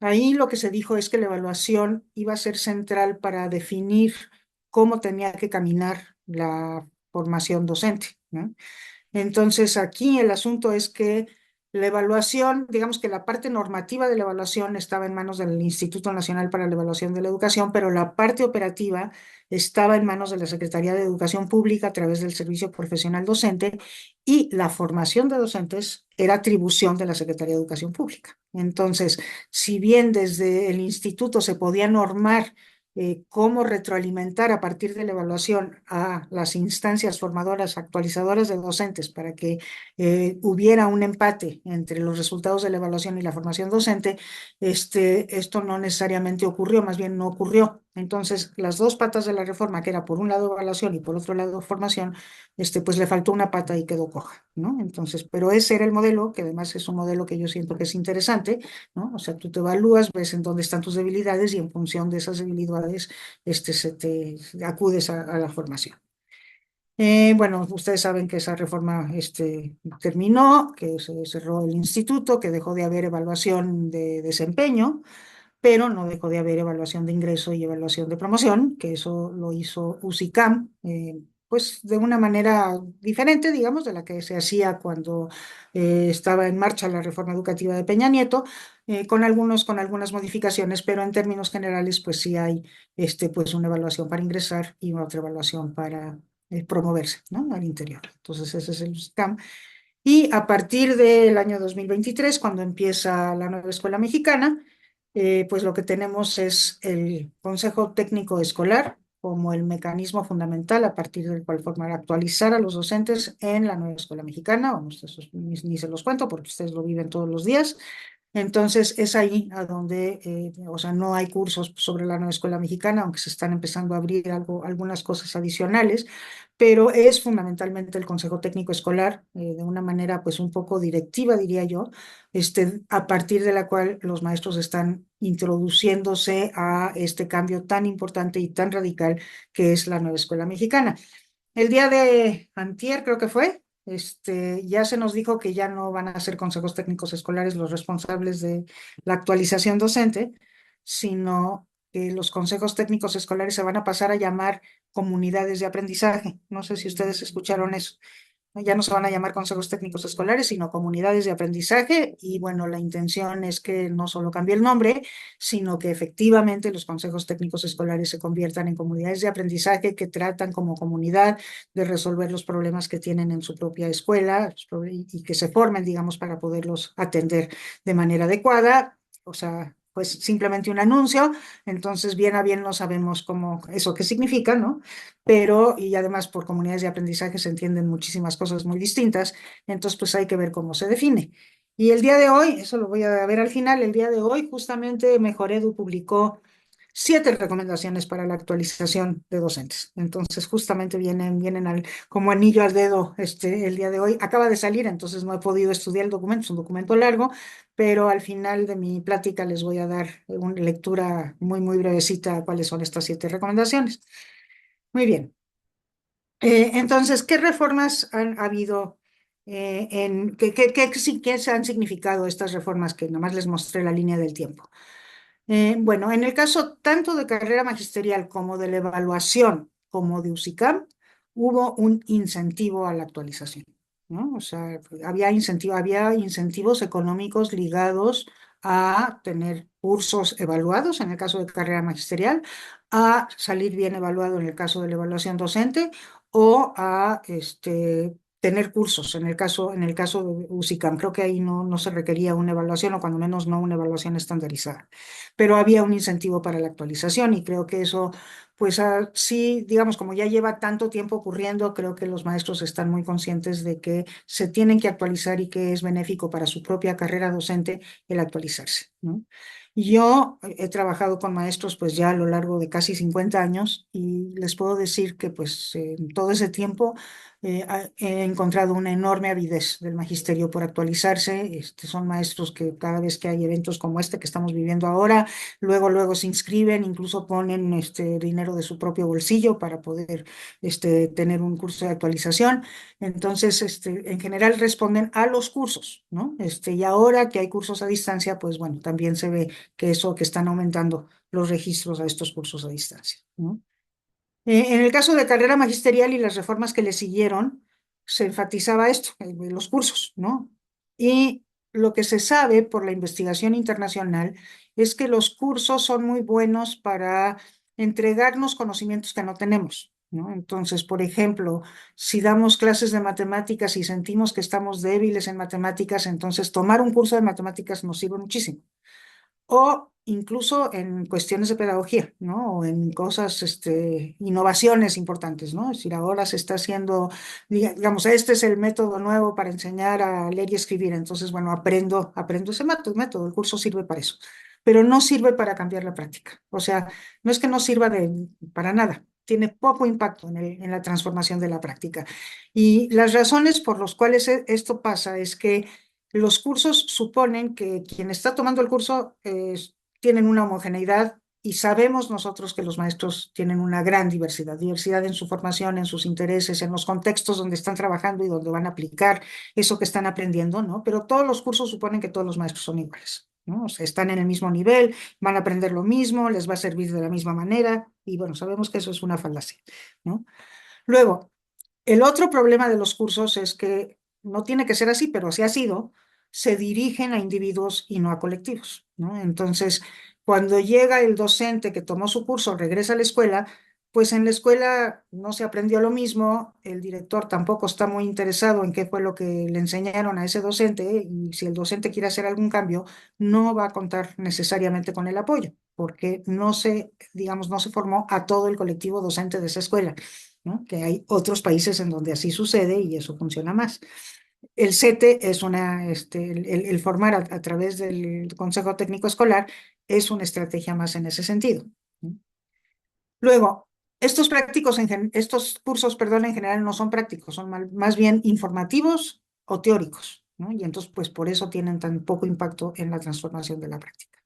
ahí lo que se dijo es que la evaluación iba a ser central para definir cómo tenía que caminar la formación docente, ¿no? Entonces, aquí el asunto es que la evaluación, digamos que la parte normativa de la evaluación estaba en manos del Instituto Nacional para la Evaluación de la Educación, pero la parte operativa estaba en manos de la Secretaría de Educación Pública a través del Servicio Profesional Docente, y la formación de docentes era atribución de la Secretaría de Educación Pública. Entonces, si bien desde el instituto se podía normar cómo retroalimentar a partir de la evaluación a las instancias formadoras, actualizadoras de docentes, para que hubiera un empate entre los resultados de la evaluación y la formación docente, esto no necesariamente ocurrió, más bien no ocurrió. Entonces, las dos patas de la reforma, que era por un lado evaluación y por otro lado formación, pues le faltó una pata y quedó coja, ¿no? Entonces, pero ese era el modelo, que además es un modelo que yo siento que es interesante, ¿no? O sea, tú te evalúas, ves en dónde están tus debilidades, y en función de esas debilidades, se te acudes a la formación. Bueno, ustedes saben que esa reforma terminó, que se cerró el instituto, que dejó de haber evaluación de desempeño, pero no dejó de haber evaluación de ingreso y evaluación de promoción, que eso lo hizo UCICAM, pues de una manera diferente, digamos, de la que se hacía cuando estaba en marcha la reforma educativa de Peña Nieto, con algunas modificaciones, pero en términos generales, pues sí hay pues una evaluación para ingresar y otra evaluación para promoverse, ¿no? Al interior. Entonces, ese es el UCICAM. Y a partir del año 2023, cuando empieza la nueva escuela mexicana, pues lo que tenemos es el Consejo Técnico Escolar, como el mecanismo fundamental a partir del cual formar actualizar a los docentes en la nueva escuela mexicana. Vamos, eso ni se los cuento porque ustedes lo viven todos los días. Entonces es ahí a donde, o sea, no hay cursos sobre la nueva escuela mexicana, aunque se están empezando a abrir algunas cosas adicionales, pero es fundamentalmente el Consejo Técnico Escolar, de una manera pues un poco directiva, diría yo, a partir de la cual los maestros están introduciéndose a este cambio tan importante y tan radical que es la nueva escuela mexicana. El día de antier, creo que fue, ya se nos dijo que ya no van a ser consejos técnicos escolares los responsables de la actualización docente, sino que los consejos técnicos escolares se van a pasar a llamar comunidades de aprendizaje. No sé si ustedes escucharon eso. Ya no se van a llamar consejos técnicos escolares, sino comunidades de aprendizaje. Y bueno, la intención es que no solo cambie el nombre, sino que efectivamente los consejos técnicos escolares se conviertan en comunidades de aprendizaje que tratan como comunidad de resolver los problemas que tienen en su propia escuela y que se formen, digamos, para poderlos atender de manera adecuada. O sea, pues simplemente un anuncio. Entonces, bien a bien no sabemos cómo, eso qué significa, ¿no? Pero, y además por comunidades de aprendizaje se entienden muchísimas cosas muy distintas, entonces pues hay que ver cómo se define. Y el día de hoy, eso lo voy a ver al final, el día de hoy justamente Mejoredu publicó 7 recomendaciones para la actualización de docentes. Entonces justamente vienen como anillo al dedo el día de hoy. Acaba de salir, entonces no he podido estudiar el documento, es un documento largo, pero al final de mi plática les voy a dar una lectura muy, muy brevecita a cuáles son estas 7 recomendaciones. Muy bien. Entonces, ¿qué reformas han habido qué se han significado estas reformas que nomás les mostré la línea del tiempo? Bueno, en el caso tanto de carrera magisterial como de la evaluación como de USICAM, hubo un incentivo a la actualización, ¿no? O sea, había incentivos económicos ligados a tener cursos evaluados en el caso de carrera magisterial, a salir bien evaluado en el caso de la evaluación docente o a tener cursos en el caso de USICAM. Creo que ahí no se requería una evaluación o cuando menos no una evaluación estandarizada, pero había un incentivo para la actualización y creo que eso, pues sí, digamos, como ya lleva tanto tiempo ocurriendo, creo que los maestros están muy conscientes de que se tienen que actualizar y que es benéfico para su propia carrera docente el actualizarse, ¿no? Yo he trabajado con maestros pues ya a lo largo de casi 50 años y les puedo decir que pues en todo ese tiempo he encontrado una enorme avidez del magisterio por actualizarse. Son maestros que cada vez que hay eventos como este que estamos viviendo ahora, luego se inscriben, incluso ponen dinero de su propio bolsillo para poder tener un curso de actualización. Entonces, en general responden a los cursos, ¿no? Y ahora que hay cursos a distancia, pues bueno, también se ve que están aumentando los registros a estos cursos a distancia, ¿no? En el caso de carrera magisterial y las reformas que le siguieron, se enfatizaba esto, los cursos, ¿no? Y lo que se sabe por la investigación internacional es que los cursos son muy buenos para entregarnos conocimientos que no tenemos, ¿no? Entonces, por ejemplo, si damos clases de matemáticas y sentimos que estamos débiles en matemáticas, entonces tomar un curso de matemáticas nos sirve muchísimo o incluso en cuestiones de pedagogía, ¿no? O en cosas, innovaciones importantes, ¿no? Es decir, ahora se está haciendo, digamos, este es el método nuevo para enseñar a leer y escribir, entonces, bueno, aprendo ese método, el curso sirve para eso, pero no sirve para cambiar la práctica. O sea, no es que no sirva para nada, tiene poco impacto en la transformación de la práctica. Y las razones por las cuales esto pasa es que los cursos suponen que quien está tomando el curso tienen una homogeneidad y sabemos nosotros que los maestros tienen una gran diversidad en su formación, en sus intereses, en los contextos donde están trabajando y donde van a aplicar eso que están aprendiendo, ¿no? Pero todos los cursos suponen que todos los maestros son iguales, ¿no? O sea, están en el mismo nivel, van a aprender lo mismo, les va a servir de la misma manera y bueno, sabemos que eso es una falacia, ¿no? Luego, el otro problema de los cursos es que no tiene que ser así, pero así ha sido, se dirigen a individuos y no a colectivos, ¿no? Entonces, cuando llega el docente que tomó su curso, regresa a la escuela, pues en la escuela no se aprendió lo mismo, el director tampoco está muy interesado en qué fue lo que le enseñaron a ese docente, y si el docente quiere hacer algún cambio, no va a contar necesariamente con el apoyo, porque no se, digamos, no se formó a todo el colectivo docente de esa escuela, ¿no? Que hay otros países en donde así sucede y eso funciona más. El CETE es el formar a través del Consejo Técnico Escolar es una estrategia más en ese sentido, ¿no? Luego, estos cursos, perdón, en general no son prácticos, son más bien informativos o teóricos, ¿no? Y entonces, pues por eso tienen tan poco impacto en la transformación de la práctica.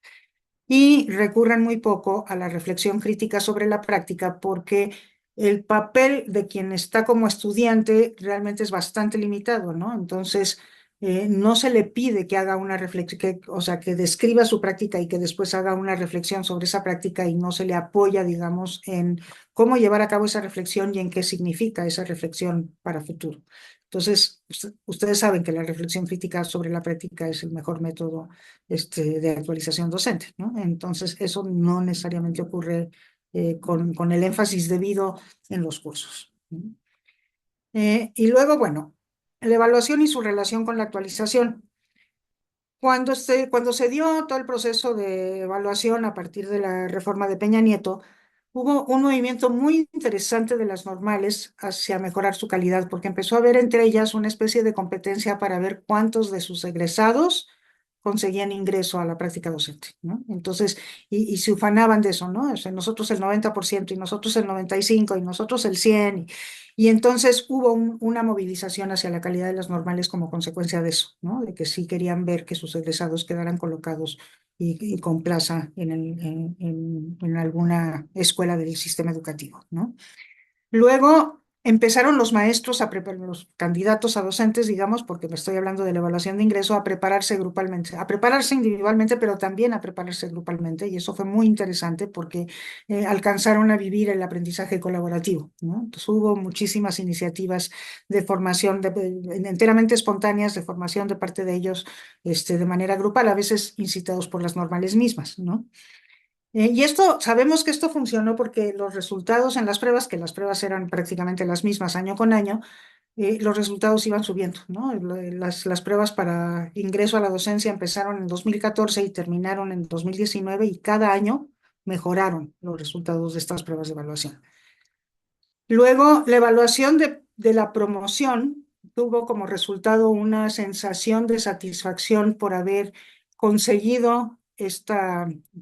Y recurren muy poco a la reflexión crítica sobre la práctica porque el papel de quien está como estudiante realmente es bastante limitado, ¿no? Entonces, no se le pide que haga una reflexión, o sea, que describa su práctica y que después haga una reflexión sobre esa práctica, y no se le apoya, digamos, en cómo llevar a cabo esa reflexión y en qué significa esa reflexión para futuro. Entonces, ustedes saben que la reflexión crítica sobre la práctica es el mejor método de actualización docente, ¿no? Entonces, eso no necesariamente ocurre con el énfasis debido en los cursos, ¿no? Y luego, bueno, la evaluación y su relación con la actualización. Cuando se dio todo el proceso de evaluación a partir de la reforma de Peña Nieto, hubo un movimiento muy interesante de las normales hacia mejorar su calidad, porque empezó a haber entre ellas una especie de competencia para ver cuántos de sus egresados conseguían ingreso a la práctica docente, ¿no? Entonces, y se ufanaban de eso, ¿no? O sea, nosotros el 90% y nosotros el 95% y nosotros el 100%. Y entonces hubo una movilización hacia la calidad de las normales como consecuencia de eso, ¿no? De que sí querían ver que sus egresados quedaran colocados y con plaza en alguna escuela del sistema educativo, ¿no? Luego empezaron los maestros a preparar, los candidatos a docentes, digamos, porque me estoy hablando de la evaluación de ingreso, a prepararse grupalmente, a prepararse individualmente, pero también a prepararse grupalmente. Y eso fue muy interesante porque alcanzaron a vivir el aprendizaje colaborativo, ¿no? Entonces hubo muchísimas iniciativas de formación enteramente espontáneas, de formación de parte de ellos, de manera grupal, a veces incitados por las normales mismas, ¿no? Y esto, sabemos que esto funcionó porque los resultados en las pruebas, que las pruebas eran prácticamente las mismas año con año, los resultados iban subiendo, ¿no? Las pruebas para ingreso a la docencia empezaron en 2014 y terminaron en 2019, y cada año mejoraron los resultados de estas pruebas de evaluación. Luego, la evaluación de la promoción tuvo como resultado una sensación de satisfacción por haber conseguido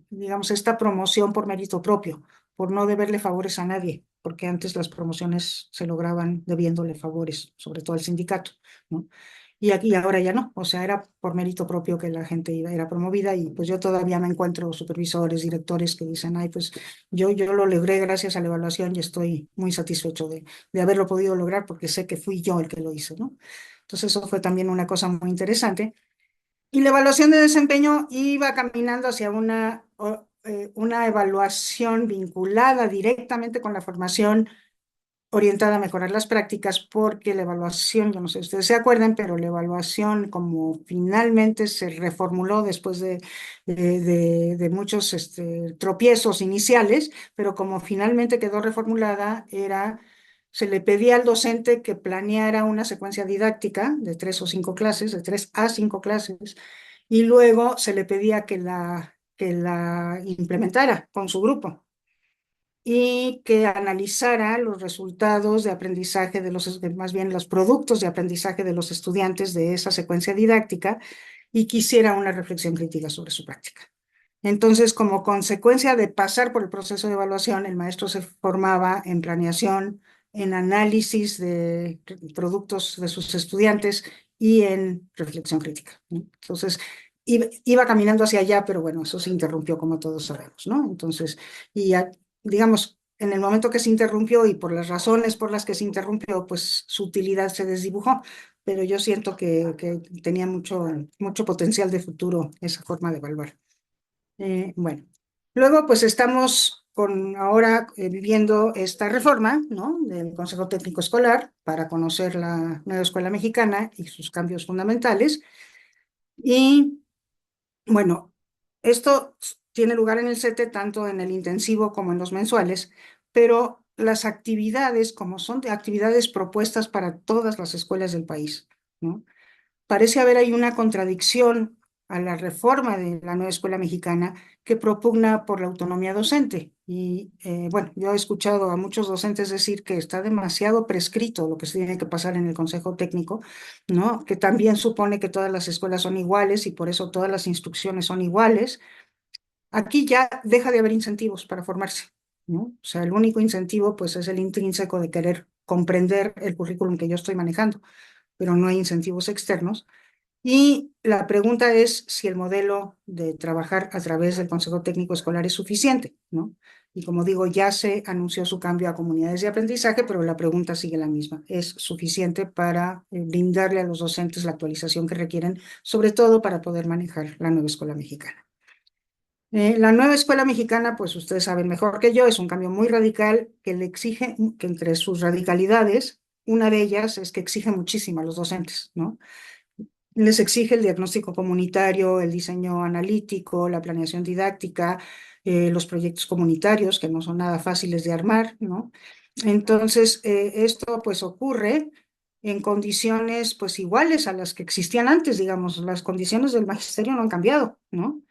digamos, esta promoción por mérito propio, por no deberle favores a nadie, porque antes las promociones se lograban debiéndole favores, sobre todo al sindicato, ¿no? Y aquí ahora ya no, o sea, era por mérito propio que la gente era promovida, y pues yo todavía me encuentro supervisores, directores que dicen, ay, pues yo lo logré gracias a la evaluación y estoy muy satisfecho de haberlo podido lograr porque sé que fui yo el que lo hice, ¿no? Entonces eso fue también una cosa muy interesante. Y la evaluación de desempeño iba caminando hacia una evaluación vinculada directamente con la formación, orientada a mejorar las prácticas, porque la evaluación, yo no sé si ustedes se acuerdan, pero la evaluación, como finalmente se reformuló después de muchos tropiezos iniciales, pero como finalmente quedó reformulada, se le pedía al docente que planeara una secuencia didáctica de 3 o 5 clases, de 3 a 5 clases, y luego se le pedía que la implementara con su grupo, y que analizara los resultados de aprendizaje más bien los productos de aprendizaje de los estudiantes de esa secuencia didáctica, y que hiciera una reflexión crítica sobre su práctica. Entonces, como consecuencia de pasar por el proceso de evaluación, el maestro se formaba en planeación, en análisis de productos de sus estudiantes y en reflexión crítica, ¿no? Entonces, iba caminando hacia allá, pero bueno, eso se interrumpió, como todos sabemos, ¿no? Entonces, y digamos, en el momento que se interrumpió y por las razones por las que se interrumpió, pues su utilidad se desdibujó, pero yo siento que tenía mucho potencial de futuro esa forma de evaluar. Bueno, luego pues estamos ahora viviendo esta reforma, ¿no?, del Consejo Técnico Escolar para conocer la nueva escuela mexicana y sus cambios fundamentales. Y bueno, esto tiene lugar en el CETE, tanto en el intensivo como en los mensuales, pero las actividades como son actividades propuestas para todas las escuelas del país, ¿no? Parece haber ahí una contradicción a la reforma de la nueva escuela mexicana que propugna por la autonomía docente. Y bueno, yo he escuchado a muchos docentes decir que está demasiado prescrito lo que se tiene que pasar en el Consejo Técnico, ¿no? Que también supone que todas las escuelas son iguales y por eso todas las instrucciones son iguales. Aquí ya deja de haber incentivos para formarse, ¿no? O sea, el único incentivo pues es el intrínseco de querer comprender el currículum que yo estoy manejando, pero no hay incentivos externos. Y la pregunta es si el modelo de trabajar a través del Consejo Técnico Escolar es suficiente, ¿no? Y como digo, ya se anunció su cambio a comunidades de aprendizaje, pero la pregunta sigue la misma. ¿Es suficiente para brindarle a los docentes la actualización que requieren, sobre todo para poder manejar la nueva escuela mexicana? La nueva escuela mexicana, pues ustedes saben mejor que yo, es un cambio muy radical que le exige, que entre sus radicalidades, una de ellas es que exige muchísimo a los docentes, ¿no? Les exige el diagnóstico comunitario, el diseño analítico, la planeación didáctica, los proyectos comunitarios, que no son nada fáciles de armar, ¿no? Entonces, esto pues ocurre en condiciones pues iguales a las que existían antes, digamos, las condiciones del magisterio no han cambiado, ¿no?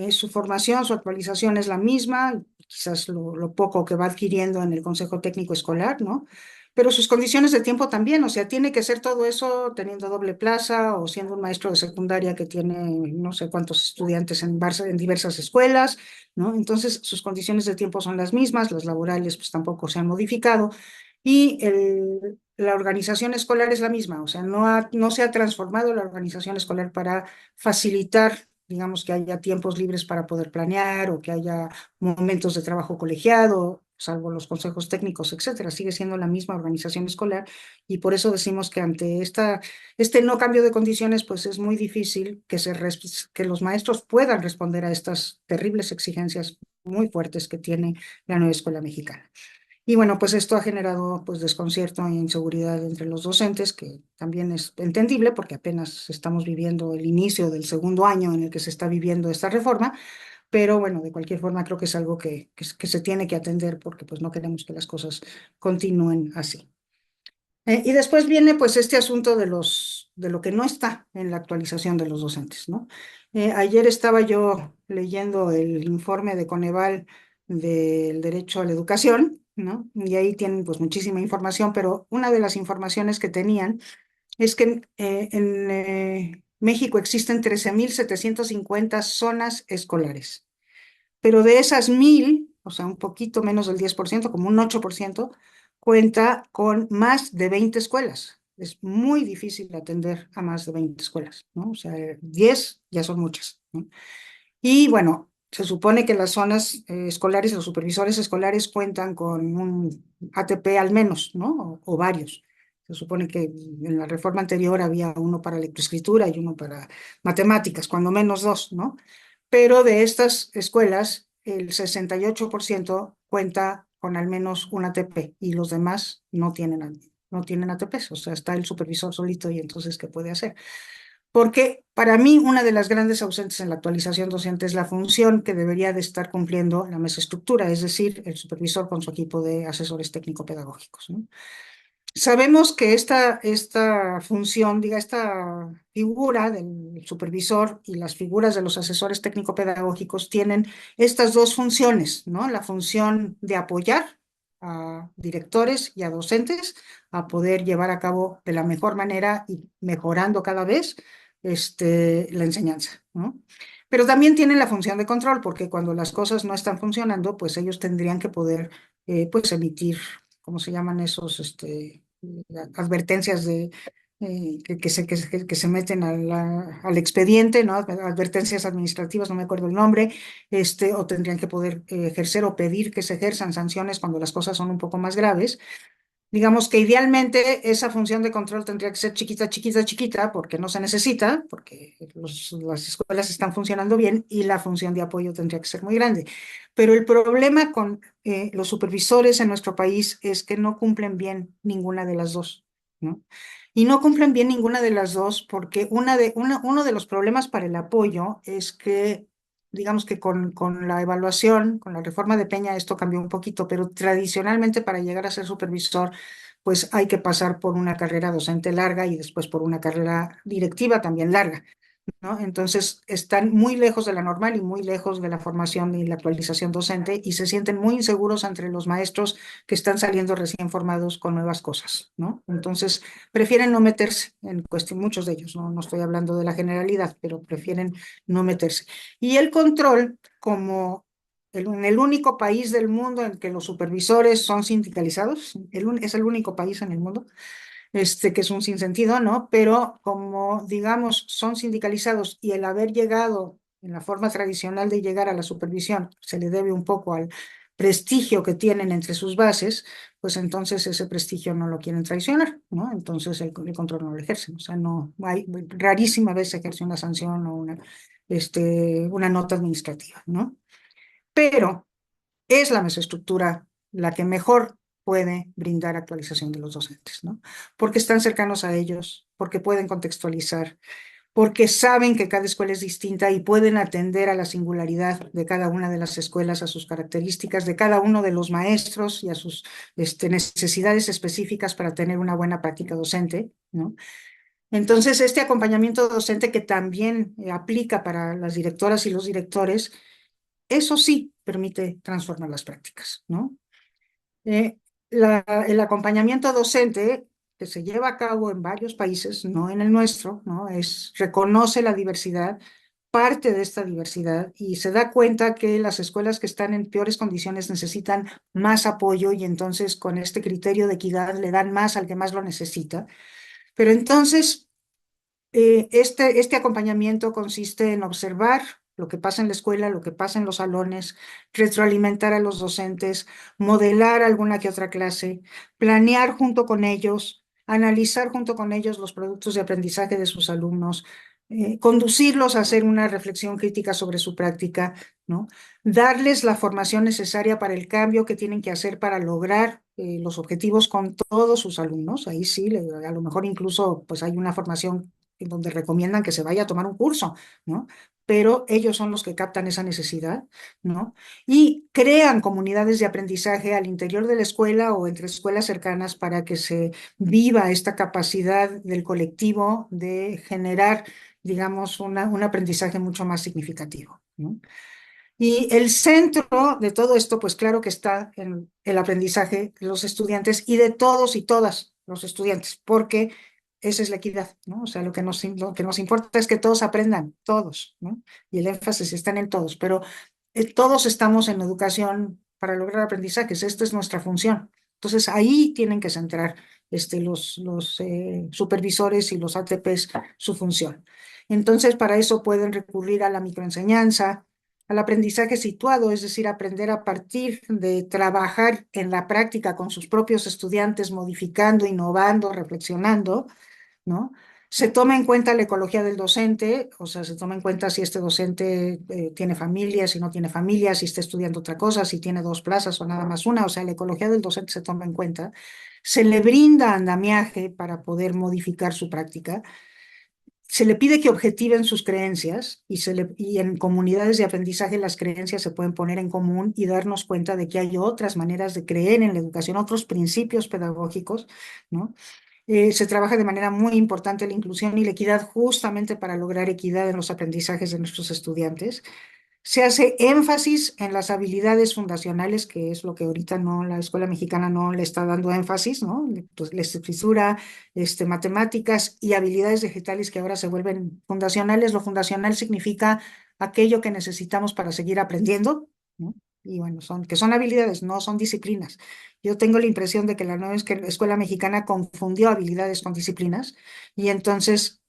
Su formación, su actualización es la misma, quizás lo poco que va adquiriendo en el Consejo Técnico Escolar, ¿no? Pero sus condiciones de tiempo también, o sea, tiene que ser todo eso teniendo doble plaza o siendo un maestro de secundaria que tiene no sé cuántos estudiantes en diversas escuelas, ¿no? Entonces, sus condiciones de tiempo son las mismas, las laborales pues tampoco se han modificado y la organización escolar es la misma, o sea, no se ha transformado la organización escolar para facilitar, digamos, que haya tiempos libres para poder planear o que haya momentos de trabajo colegiado, salvo los consejos técnicos, etcétera. Sigue siendo la misma organización escolar y por eso decimos que ante este no cambio de condiciones, pues es muy difícil que los maestros puedan responder a estas terribles exigencias muy fuertes que tiene la nueva escuela mexicana. Y bueno, pues esto ha generado pues desconcierto e inseguridad entre los docentes, que también es entendible porque apenas estamos viviendo el inicio del segundo año en el que se está viviendo esta reforma, pero bueno, de cualquier forma creo que es algo que se tiene que atender porque pues no queremos que las cosas continúen así. Y después viene pues este asunto de lo que no está en la actualización de los docentes, ¿no? Ayer estaba yo leyendo el informe de Coneval del derecho a la educación, ¿no? Y ahí tienen pues muchísima información, pero una de las informaciones que tenían es que en México existen 13.750 zonas escolares, pero de esas 1.000, o sea, un poquito menos del 10%, como un 8%, cuenta con más de 20 escuelas. Es muy difícil atender a más de 20 escuelas, ¿no? O sea, 10 ya son muchas, ¿no? Y bueno, se supone que las zonas escolares, los supervisores escolares cuentan con un ATP al menos, ¿no? O varios. Se supone que en la reforma anterior había uno para lectoescritura y uno para matemáticas, cuando menos dos, ¿no? Pero de estas escuelas, el 68% cuenta con al menos un ATP y los demás no tienen ATPs, o sea, está el supervisor solito y entonces, ¿qué puede hacer? Porque para mí una de las grandes ausentes en la actualización docente es la función que debería de estar cumpliendo la mesa estructura, es decir, el supervisor con su equipo de asesores técnico-pedagógicos, ¿no? Sabemos que esta función, diga, esta figura del supervisor y las figuras de los asesores técnico-pedagógicos tienen estas dos funciones, ¿no? La función de apoyar a directores y a docentes a poder llevar a cabo de la mejor manera y mejorando cada vez la enseñanza, ¿no? Pero también tienen la función de control, porque cuando las cosas no están funcionando, pues ellos tendrían que poder, pues, emitir, ¿cómo se llaman esos, advertencias que se meten al expediente, ¿no? Advertencias administrativas, no me acuerdo el nombre, o tendrían que poder ejercer o pedir que se ejerzan sanciones cuando las cosas son un poco más graves. Digamos que idealmente esa función de control tendría que ser chiquita, chiquita, chiquita, porque no se necesita, porque las escuelas están funcionando bien y la función de apoyo tendría que ser muy grande. Pero el problema con los supervisores en nuestro país es que no cumplen bien ninguna de las dos, ¿no? Y no cumplen bien ninguna de las dos porque uno de los problemas para el apoyo es que digamos que con la evaluación, con la reforma de Peña, esto cambió un poquito, pero tradicionalmente para llegar a ser supervisor, pues hay que pasar por una carrera docente larga y después por una carrera directiva también larga, ¿no? Entonces están muy lejos de la normal y muy lejos de la formación y la actualización docente y se sienten muy inseguros entre los maestros que están saliendo recién formados con nuevas cosas, ¿no? Entonces prefieren no meterse en cuestión, muchos de ellos, no estoy hablando de la generalidad, pero prefieren no meterse. Y el control, como en el único país del mundo en que los supervisores son sindicalizados, es el único país en el mundo, que es un sinsentido, ¿no? Pero como, digamos, son sindicalizados y el haber llegado en la forma tradicional de llegar a la supervisión se le debe un poco al prestigio que tienen entre sus bases, pues entonces ese prestigio no lo quieren traicionar, ¿no? Entonces el control no lo ejercen, o sea, no hay, rarísima vez se ejerce una sanción o una nota administrativa, ¿no? Pero es la mesoestructura la que mejor puede brindar actualización de los docentes, ¿no? Porque están cercanos a ellos, porque pueden contextualizar, porque saben que cada escuela es distinta y pueden atender a la singularidad de cada una de las escuelas, a sus características, de cada uno de los maestros y a sus necesidades específicas para tener una buena práctica docente, ¿no? Entonces, este acompañamiento docente que también aplica para las directoras y los directores, eso sí permite transformar las prácticas, ¿no? Eh, el acompañamiento docente que se lleva a cabo en varios países, no en el nuestro, ¿no? Reconoce la diversidad, parte de esta diversidad y se da cuenta que las escuelas que están en peores condiciones necesitan más apoyo y entonces con este criterio de equidad le dan más al que más lo necesita. Pero entonces este acompañamiento consiste en observar lo que pasa en la escuela, lo que pasa en los salones, retroalimentar a los docentes, modelar alguna que otra clase, planear junto con ellos, analizar junto con ellos los productos de aprendizaje de sus alumnos, conducirlos a hacer una reflexión crítica sobre su práctica, ¿no? Darles la formación necesaria para el cambio que tienen que hacer para lograr los objetivos con todos sus alumnos. Ahí sí, a lo mejor incluso pues hay una formación en donde recomiendan que se vaya a tomar un curso, ¿no? Pero ellos son los que captan esa necesidad, ¿no? Y crean comunidades de aprendizaje al interior de la escuela o entre escuelas cercanas para que se viva esta capacidad del colectivo de generar, digamos, un aprendizaje mucho más significativo, ¿no? Y el centro de todo esto, pues claro que está en el aprendizaje de los estudiantes y de todos y todas los estudiantes, porque esa es la equidad, ¿no? O sea, lo que nos importa es que todos aprendan, todos, ¿no? Y el énfasis está en el todos, pero todos estamos en educación para lograr aprendizajes, esta es nuestra función. Entonces ahí tienen que centrar los supervisores y los ATPs su función. Entonces para eso pueden recurrir a la microenseñanza, al aprendizaje situado, es decir, aprender a partir de trabajar en la práctica con sus propios estudiantes, modificando, innovando, reflexionando, ¿no? Se toma en cuenta la ecología del docente, o sea, se toma en cuenta si este docente tiene familia, si no tiene familia, si está estudiando otra cosa, si tiene dos plazas o nada más una, o sea, la ecología del docente se toma en cuenta. Se le brinda andamiaje para poder modificar su práctica, se le pide que objetiven sus creencias y en comunidades de aprendizaje las creencias se pueden poner en común y darnos cuenta de que hay otras maneras de creer en la educación, otros principios pedagógicos, ¿no? Se trabaja de manera muy importante la inclusión y la equidad justamente para lograr equidad en los aprendizajes de nuestros estudiantes. Se hace énfasis en las habilidades fundacionales, que es lo que ahorita no, la escuela mexicana no le está dando énfasis, ¿no? Pues la escritura, matemáticas y habilidades digitales que ahora se vuelven fundacionales. Lo fundacional significa aquello que necesitamos para seguir aprendiendo, ¿no? Y bueno, que son habilidades, no son disciplinas. Yo tengo la impresión de que la nueva escuela mexicana confundió habilidades con disciplinas y entonces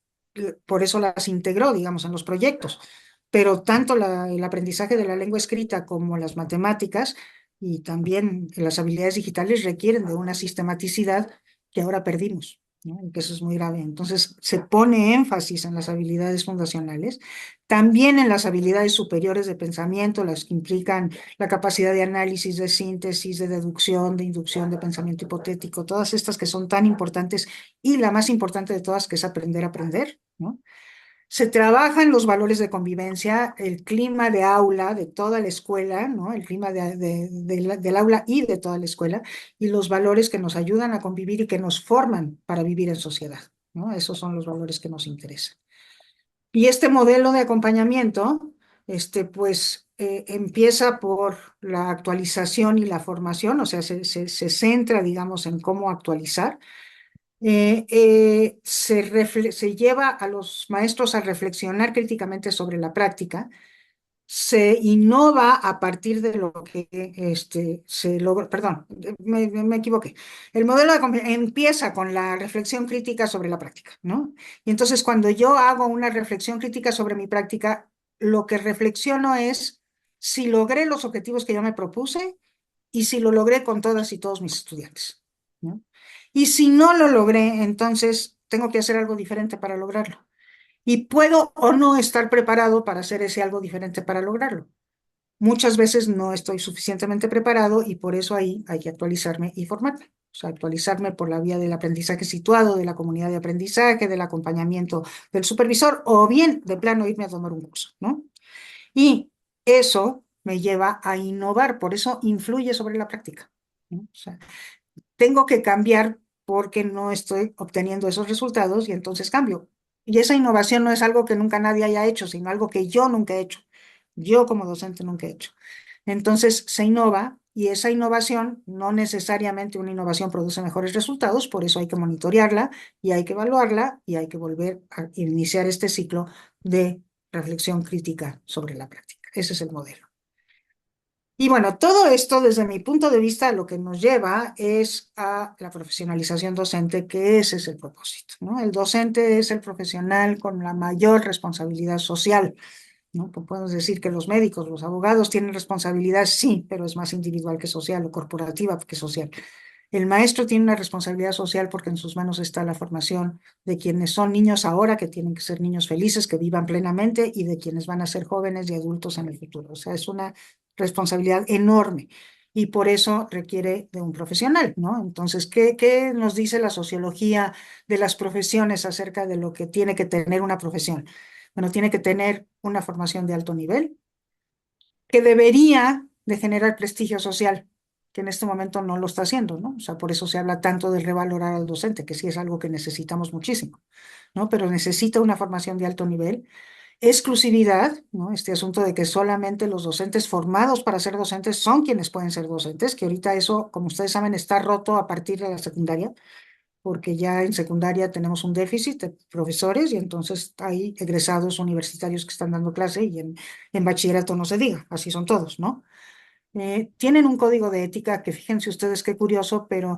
por eso las integró, digamos, en los proyectos, pero tanto el aprendizaje de la lengua escrita como las matemáticas y también las habilidades digitales requieren de una sistematicidad que ahora perdimos, ¿no? Y que eso es muy grave. Entonces, se pone énfasis en las habilidades fundacionales, también en las habilidades superiores de pensamiento, las que implican la capacidad de análisis, de síntesis, de deducción, de inducción, de pensamiento hipotético, todas estas que son tan importantes y la más importante de todas, que es aprender a aprender, ¿no? Se trabajan los valores de convivencia, el clima de aula de toda la escuela, ¿no? El clima del aula y de toda la escuela, y los valores que nos ayudan a convivir y que nos forman para vivir en sociedad, ¿no? Esos son los valores que nos interesan. Y este modelo de acompañamiento, pues, empieza por la actualización y la formación, o sea, se centra, digamos, en cómo actualizar. Se lleva a los maestros a reflexionar críticamente sobre la práctica, se innova a partir de lo que se logra, perdón, me equivoqué. El modelo empieza con la reflexión crítica sobre la práctica, ¿no? Y entonces cuando yo hago una reflexión crítica sobre mi práctica, lo que reflexiono es si logré los objetivos que yo me propuse y si lo logré con todas y todos mis estudiantes, ¿no? Y si no lo logré, entonces tengo que hacer algo diferente para lograrlo. Y puedo o no estar preparado para hacer ese algo diferente para lograrlo. Muchas veces no estoy suficientemente preparado y por eso ahí hay que actualizarme y formarme. O sea, actualizarme por la vía del aprendizaje situado, de la comunidad de aprendizaje, del acompañamiento del supervisor o bien de plano irme a tomar un curso, ¿no? Y eso me lleva a innovar, por eso influye sobre la práctica, ¿no? O sea, tengo que cambiar porque no estoy obteniendo esos resultados y entonces cambio. Y esa innovación no es algo que nunca nadie haya hecho, sino algo que yo nunca he hecho. Yo como docente nunca he hecho. Entonces se innova y esa innovación, no necesariamente una innovación produce mejores resultados, por eso hay que monitorearla y hay que evaluarla y hay que volver a iniciar este ciclo de reflexión crítica sobre la práctica. Ese es el modelo. Y bueno, todo esto desde mi punto de vista lo que nos lleva es a la profesionalización docente, que ese es el propósito, ¿no? El docente es el profesional con la mayor responsabilidad social, ¿no? Pues podemos decir que los médicos, los abogados tienen responsabilidad, sí, pero es más individual que social o corporativa que social. El maestro tiene una responsabilidad social porque en sus manos está la formación de quienes son niños ahora, que tienen que ser niños felices, que vivan plenamente, y de quienes van a ser jóvenes y adultos en el futuro. O sea, es una responsabilidad enorme y por eso requiere de un profesional, ¿no? Entonces, ¿qué nos dice la sociología de las profesiones acerca de lo que tiene que tener una profesión? Bueno, tiene que tener una formación de alto nivel, que debería de generar prestigio social, que en este momento no lo está haciendo, ¿no? O sea, por eso se habla tanto de revalorar al docente, que sí es algo que necesitamos muchísimo, ¿no? Pero necesita una formación de alto nivel, exclusividad, ¿no? Este asunto de que solamente los docentes formados para ser docentes son quienes pueden ser docentes, que ahorita eso, como ustedes saben, está roto a partir de la secundaria, porque ya en secundaria tenemos un déficit de profesores y entonces hay egresados universitarios que están dando clase y en bachillerato no se diga, así son todos, ¿no? Tienen un código de ética que fíjense ustedes qué curioso, pero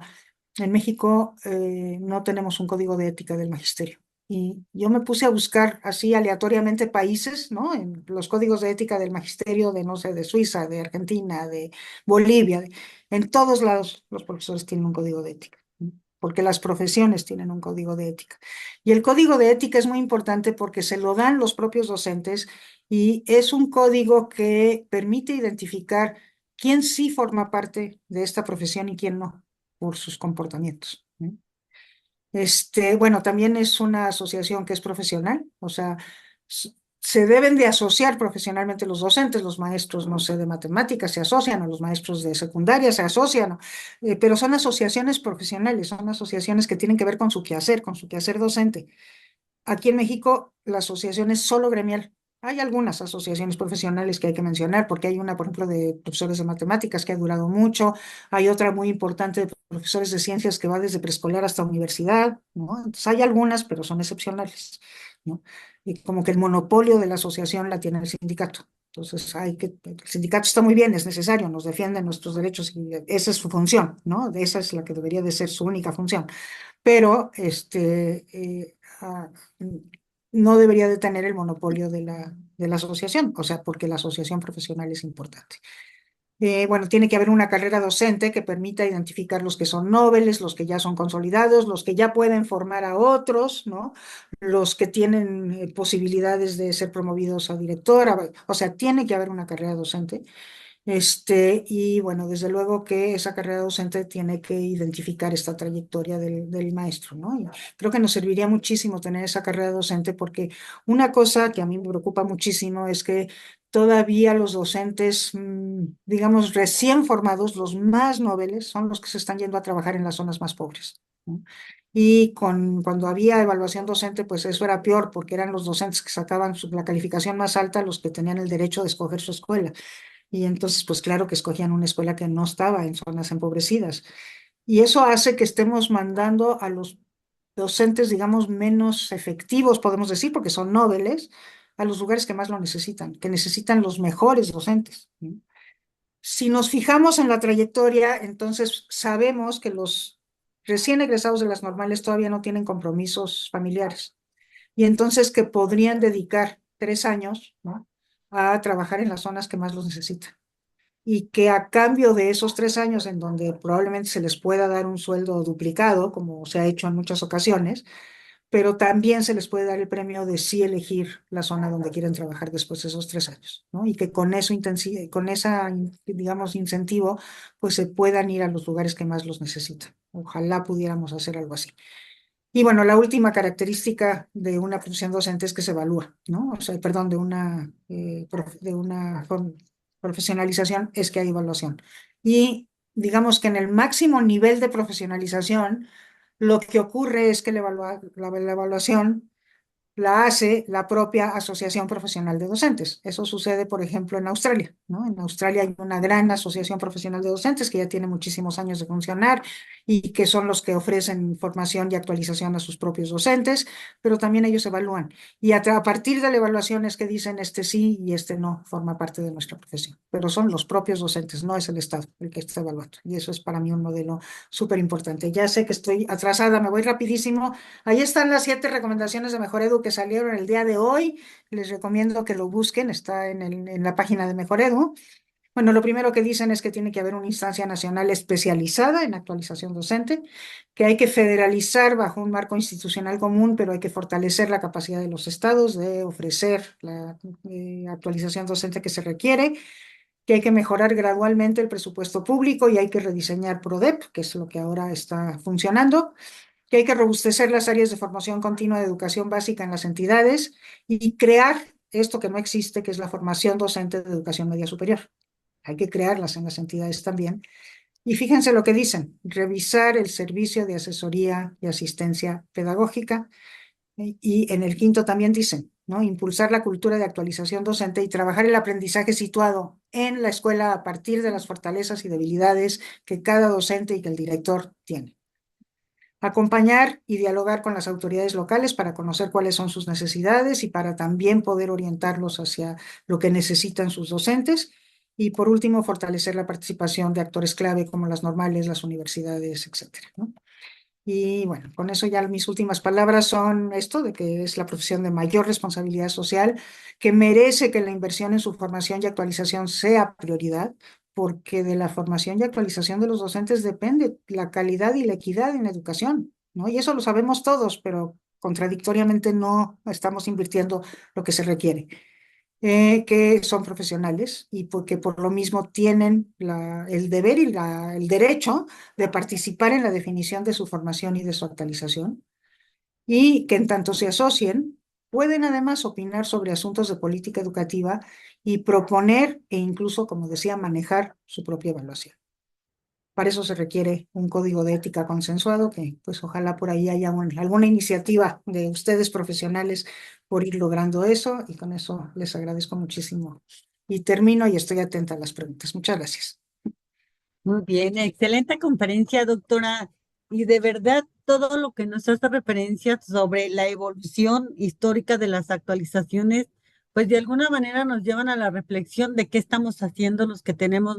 en México no tenemos un código de ética del magisterio. Y yo me puse a buscar así aleatoriamente países, ¿no? En los códigos de ética del magisterio de, no sé, de Suiza, de Argentina, de Bolivia, en todos lados los profesores tienen un código de ética, ¿no? Porque las profesiones tienen un código de ética. Y el código de ética es muy importante porque se lo dan los propios docentes y es un código que permite identificar quién sí forma parte de esta profesión y quién no por sus comportamientos, ¿no? Bueno, también es una asociación que es profesional, o sea, se deben de asociar profesionalmente los docentes, los maestros, no sé, de matemáticas se asocian, o los maestros de secundaria se asocian, pero son asociaciones profesionales, son asociaciones que tienen que ver con su quehacer docente. Aquí en México la asociación es solo gremial. Hay algunas asociaciones profesionales que hay que mencionar, porque hay una, por ejemplo, de profesores de matemáticas que ha durado mucho, hay otra muy importante de profesores de ciencias que va desde preescolar hasta universidad, ¿no? Entonces hay algunas, pero son excepcionales, ¿no? Y como que el monopolio de la asociación la tiene el sindicato. Entonces el sindicato está muy bien, es necesario, nos defiende nuestros derechos y esa es su función, ¿no? Esa es la que debería de ser su única función, pero no debería de tener el monopolio de la asociación, o sea, porque la asociación profesional es importante. Bueno, tiene que haber una carrera docente que permita identificar los que son nobles, los que ya son consolidados, los que ya pueden formar a otros, ¿no? Los que tienen posibilidades de ser promovidos a directora, o sea, tiene que haber una carrera docente. Y bueno, desde luego que esa carrera docente tiene que identificar esta trayectoria del maestro, ¿no? Y creo que nos serviría muchísimo tener esa carrera docente porque una cosa que a mí me preocupa muchísimo es que todavía los docentes, digamos, recién formados, los más noveles, son los que se están yendo a trabajar en las zonas más pobres, ¿no? Y cuando había evaluación docente, pues eso era peor porque eran los docentes que sacaban la calificación más alta los que tenían el derecho de escoger su escuela. Y entonces, pues claro que escogían una escuela que no estaba en zonas empobrecidas. Y eso hace que estemos mandando a los docentes, digamos, menos efectivos, podemos decir, porque son nobles, a los lugares que más lo necesitan, que necesitan los mejores docentes, ¿no? Si nos fijamos en la trayectoria, entonces sabemos que los recién egresados de las normales todavía no tienen compromisos familiares y entonces que podrían dedicar 3 años, ¿no?, a trabajar en las zonas que más los necesitan y que a cambio de esos 3 años en donde probablemente se les pueda dar un sueldo duplicado, como se ha hecho en muchas ocasiones, pero también se les puede dar el premio de sí elegir la zona donde quieren trabajar después de esos 3 años, ¿no? Y que con eso, con esa, digamos, incentivo, pues se puedan ir a los lugares que más los necesitan. Ojalá pudiéramos hacer algo así. Y bueno, la última característica de una profesión docente es que se evalúa, ¿no? O sea, perdón, de una profesionalización es que hay evaluación. Y digamos que en el máximo nivel de profesionalización, lo que ocurre es que la evaluación la hace la propia Asociación Profesional de Docentes. Eso sucede, por ejemplo, en Australia, ¿no? En Australia hay una gran Asociación Profesional de Docentes que ya tiene muchísimos años de funcionar y que son los que ofrecen formación y actualización a sus propios docentes, pero también ellos evalúan. Y a partir de la evaluación es que dicen este sí y este no forma parte de nuestra profesión. Pero son los propios docentes, no es el Estado el que está evaluando. Y eso es para mí un modelo súper importante. Ya sé que estoy atrasada, me voy rapidísimo. Ahí están las 7 recomendaciones de Mejor Edu que salieron el día de hoy. Les recomiendo que lo busquen, está en la página de Mejor Edu. Bueno, lo primero que dicen es que tiene que haber una instancia nacional especializada en actualización docente, que hay que federalizar bajo un marco institucional común, pero hay que fortalecer la capacidad de los estados de ofrecer la actualización docente que se requiere, que hay que mejorar gradualmente el presupuesto público y hay que rediseñar PRODEP, que es lo que ahora está funcionando, que hay que robustecer las áreas de formación continua de educación básica en las entidades y crear esto que no existe, que es la formación docente de educación media superior. Hay que crearlas en las entidades también. Y fíjense lo que dicen: revisar el servicio de asesoría y asistencia pedagógica. Y en el quinto también dicen, ¿no?, impulsar la cultura de actualización docente y trabajar el aprendizaje situado en la escuela a partir de las fortalezas y debilidades que cada docente y que el director tiene. Acompañar y dialogar con las autoridades locales para conocer cuáles son sus necesidades y para también poder orientarlos hacia lo que necesitan sus docentes. Y por último, fortalecer la participación de actores clave como las normales, las universidades, etcétera, ¿no? Y bueno, con eso ya mis últimas palabras son esto, de que es la profesión de mayor responsabilidad social, que merece que la inversión en su formación y actualización sea prioridad, porque de la formación y actualización de los docentes depende la calidad y la equidad en la educación, ¿no? Y eso lo sabemos todos, pero contradictoriamente no estamos invirtiendo lo que se requiere. Que son profesionales y porque por lo mismo tienen el deber y el derecho de participar en la definición de su formación y de su actualización, y que en tanto se asocien, pueden además opinar sobre asuntos de política educativa y proponer e incluso, como decía, manejar su propia evaluación. Para eso se requiere un código de ética consensuado, que pues ojalá por ahí haya alguna iniciativa de ustedes profesionales por ir logrando eso, y con eso les agradezco muchísimo. Y termino y estoy atenta a las preguntas. Muchas gracias. Muy bien, excelente conferencia, doctora. Y de verdad, todo lo que nos hace referencia sobre la evolución histórica de las actualizaciones, pues de alguna manera nos llevan a la reflexión de qué estamos haciendo los que tenemos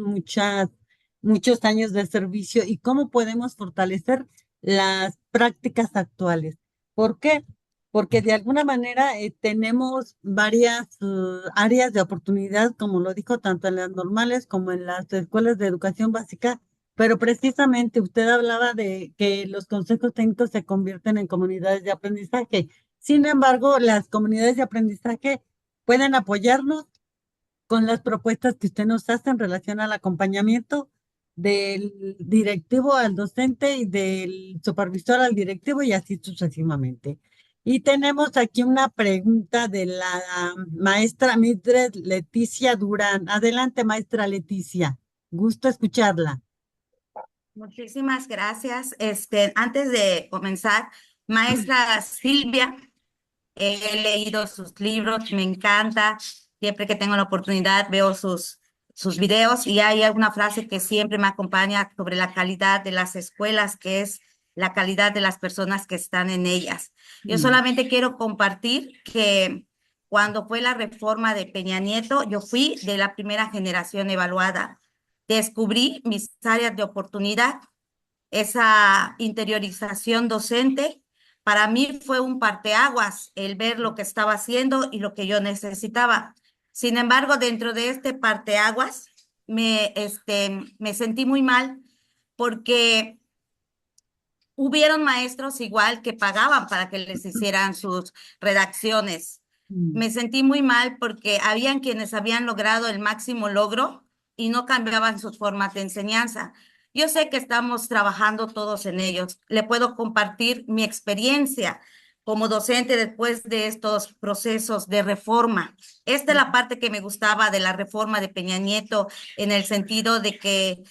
muchos años de servicio y cómo podemos fortalecer las prácticas actuales. ¿Por qué? Porque de alguna manera tenemos varias áreas de oportunidad, como lo dijo, tanto en las normales como en las escuelas de educación básica, pero precisamente usted hablaba de que los consejos técnicos se convierten en comunidades de aprendizaje. Sin embargo, las comunidades de aprendizaje pueden apoyarnos con las propuestas que usted nos hace en relación al acompañamiento del directivo al docente y del supervisor al directivo y así sucesivamente. Y tenemos aquí una pregunta de la maestra Mildred Leticia Durán. Adelante, maestra Leticia. Gusto escucharla. Muchísimas gracias. Antes de comenzar, maestra Silvia, he leído sus libros, me encanta. Siempre que tengo la oportunidad veo sus videos y hay una frase que siempre me acompaña sobre la calidad de las escuelas, que es la calidad de las personas que están en ellas. Yo solamente quiero compartir que cuando fue la reforma de Peña Nieto, yo fui de la primera generación evaluada. Descubrí mis áreas de oportunidad, esa interiorización docente. Para mí fue un parteaguas el ver lo que estaba haciendo y lo que yo necesitaba. Sin embargo, dentro de este parteaguas, me sentí muy mal porque hubieron maestros igual que pagaban para que les hicieran sus redacciones. Me sentí muy mal porque habían quienes habían logrado el máximo logro y no cambiaban sus formas de enseñanza. Yo sé que estamos trabajando todos en ellos. Le puedo compartir mi experiencia como docente después de estos procesos de reforma. Esta es la parte que me gustaba de la reforma de Peña Nieto, en el sentido de que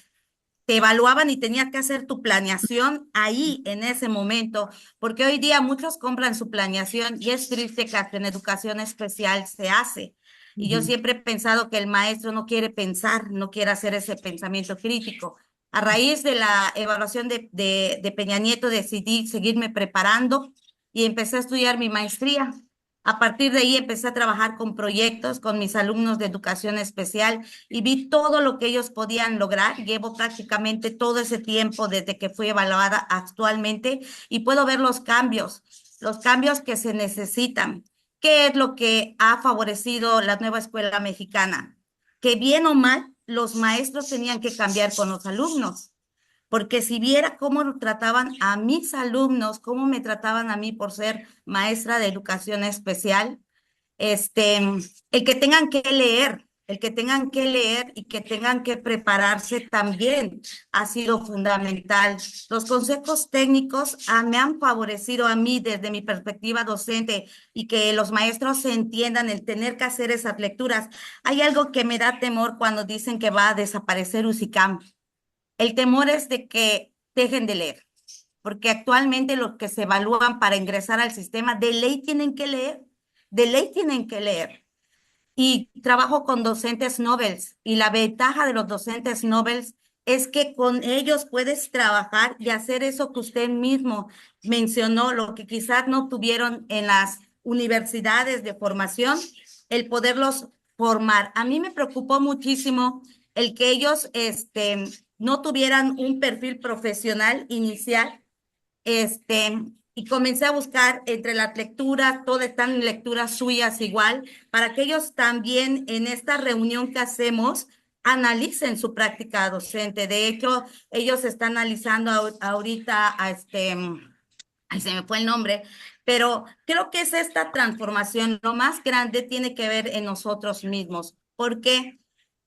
te evaluaban y tenías que hacer tu planeación ahí, en ese momento, porque hoy día muchos compran su planeación y es triste que hasta en educación especial se hace. Y yo siempre he pensado que el maestro no quiere pensar, no quiere hacer ese pensamiento crítico. A raíz de la evaluación de Peña Nieto decidí seguirme preparando y empecé a estudiar mi maestría. A partir de ahí empecé a trabajar con proyectos con mis alumnos de educación especial y vi todo lo que ellos podían lograr. Llevo prácticamente todo ese tiempo desde que fui evaluada actualmente y puedo ver los cambios que se necesitan. ¿Qué es lo que ha favorecido la nueva escuela mexicana? Que bien o mal, los maestros tenían que cambiar con los alumnos. Porque si viera cómo trataban a mis alumnos, cómo me trataban a mí por ser maestra de educación especial, el que tengan que leer, el que tengan que leer y que tengan que prepararse también ha sido fundamental. Los consejos técnicos me han favorecido a mí desde mi perspectiva docente y que los maestros se entiendan el tener que hacer esas lecturas. Hay algo que me da temor cuando dicen que va a desaparecer UCICAM. El temor es de que dejen de leer, porque actualmente los que se evalúan para ingresar al sistema de ley tienen que leer, de ley tienen que leer. Y trabajo con docentes Nobels y la ventaja de los docentes Nobels es que con ellos puedes trabajar y hacer eso que usted mismo mencionó, lo que quizás no tuvieron en las universidades de formación, el poderlos formar. A mí me preocupó muchísimo el que ellos no tuvieran un perfil profesional inicial, y comencé a buscar entre las lecturas, todas están lecturas suyas igual, para que ellos también en esta reunión que hacemos analicen su práctica docente. De hecho, ellos están analizando ahorita ay, se me fue el nombre, pero creo que es esta transformación. Lo más grande tiene que ver en nosotros mismos. ¿Por qué?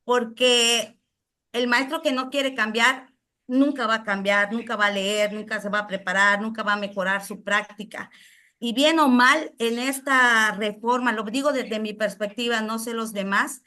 Porque el maestro que no quiere cambiar nunca va a cambiar, nunca va a leer, nunca se va a preparar, nunca va a mejorar su práctica. Y bien o mal, en esta reforma, lo digo desde mi perspectiva, no sé los demás,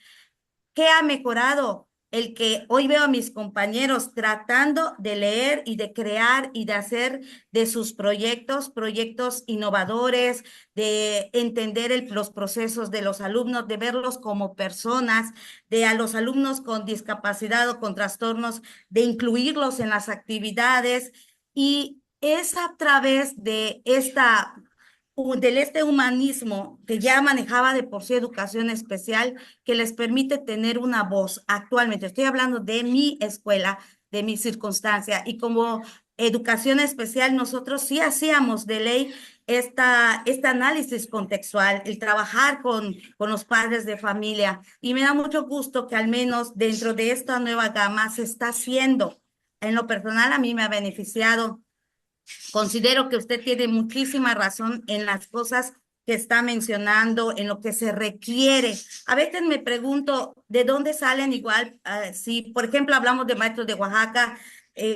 ¿qué ha mejorado? El que hoy veo a mis compañeros tratando de leer y de crear y de hacer de sus proyectos innovadores, de entender los procesos de los alumnos, de verlos como personas, de a los alumnos con discapacidad o con trastornos, de incluirlos en las actividades. Y es a través de del humanismo que ya manejaba de por sí educación especial, que les permite tener una voz actualmente. Estoy hablando de mi escuela, de mi circunstancia, y como educación especial nosotros sí hacíamos de ley este análisis contextual, el trabajar con los padres de familia, y me da mucho gusto que al menos dentro de esta nueva gama se está haciendo. En lo personal a mí me ha beneficiado. Considero que usted tiene muchísima razón en las cosas que está mencionando, en lo que se requiere. A veces me pregunto de dónde salen igual, si por ejemplo hablamos de maestros de Oaxaca,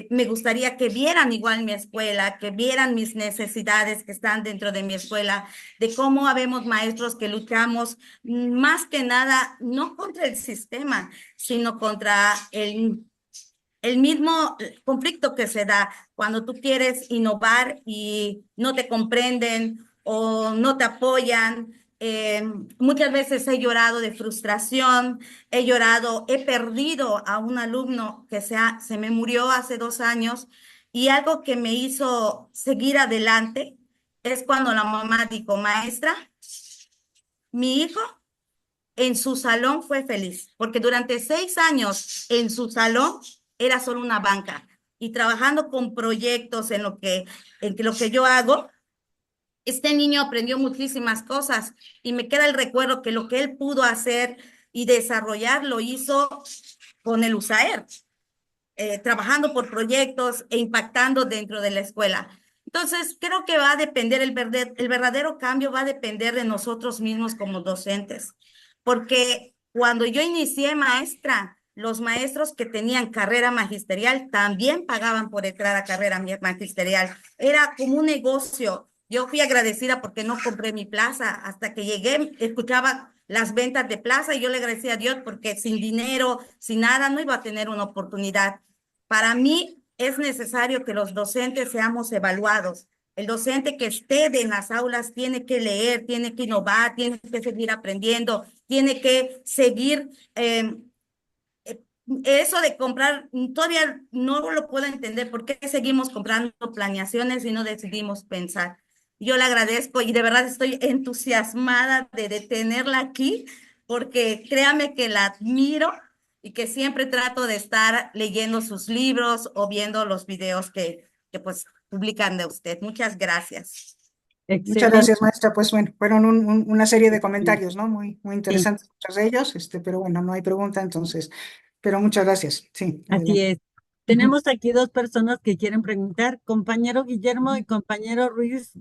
me gustaría que vieran igual mi escuela, que vieran mis necesidades que están dentro de mi escuela, de cómo habemos maestros que luchamos más que nada, no contra el sistema, sino contra el mismo conflicto que se da cuando tú quieres innovar y no te comprenden o no te apoyan. Muchas veces he llorado de frustración, he llorado, he perdido a un alumno que se me murió hace 2 años, y algo que me hizo seguir adelante es cuando la mamá dijo, maestra, mi hijo en su salón fue feliz, porque durante 6 años en su salón era solo una banca, y trabajando con proyectos en lo que yo hago, este niño aprendió muchísimas cosas, y me queda el recuerdo que lo que él pudo hacer y desarrollar lo hizo con el USAER, trabajando por proyectos e impactando dentro de la escuela. Entonces, creo que va a depender, el verdadero cambio va a depender de nosotros mismos como docentes, porque cuando yo inicié maestra, los maestros que tenían carrera magisterial también pagaban por entrar a carrera magisterial. Era como un negocio. Yo fui agradecida porque no compré mi plaza. Hasta que llegué, escuchaba las ventas de plaza y yo le agradecía a Dios porque sin dinero, sin nada, no iba a tener una oportunidad. Para mí es necesario que los docentes seamos evaluados. El docente que esté en las aulas tiene que leer, tiene que innovar, tiene que seguir aprendiendo, tiene que seguir. Eso de comprar, todavía no lo puedo entender. ¿Por qué seguimos comprando planeaciones y no decidimos pensar? Yo le agradezco y de verdad estoy entusiasmada de tenerla aquí, porque créame que la admiro y que siempre trato de estar leyendo sus libros o viendo los videos que pues publican de usted. Muchas gracias. Muchas Excelente. gracias, maestra. Pues bueno, fueron una serie de comentarios, ¿no? Muy Sí, interesantes, muchos de ellos, pero bueno, no hay pregunta, entonces, pero muchas gracias. Sí, así adelante. es. Tenemos aquí dos personas que quieren preguntar, compañero Guillermo y compañero Ruiz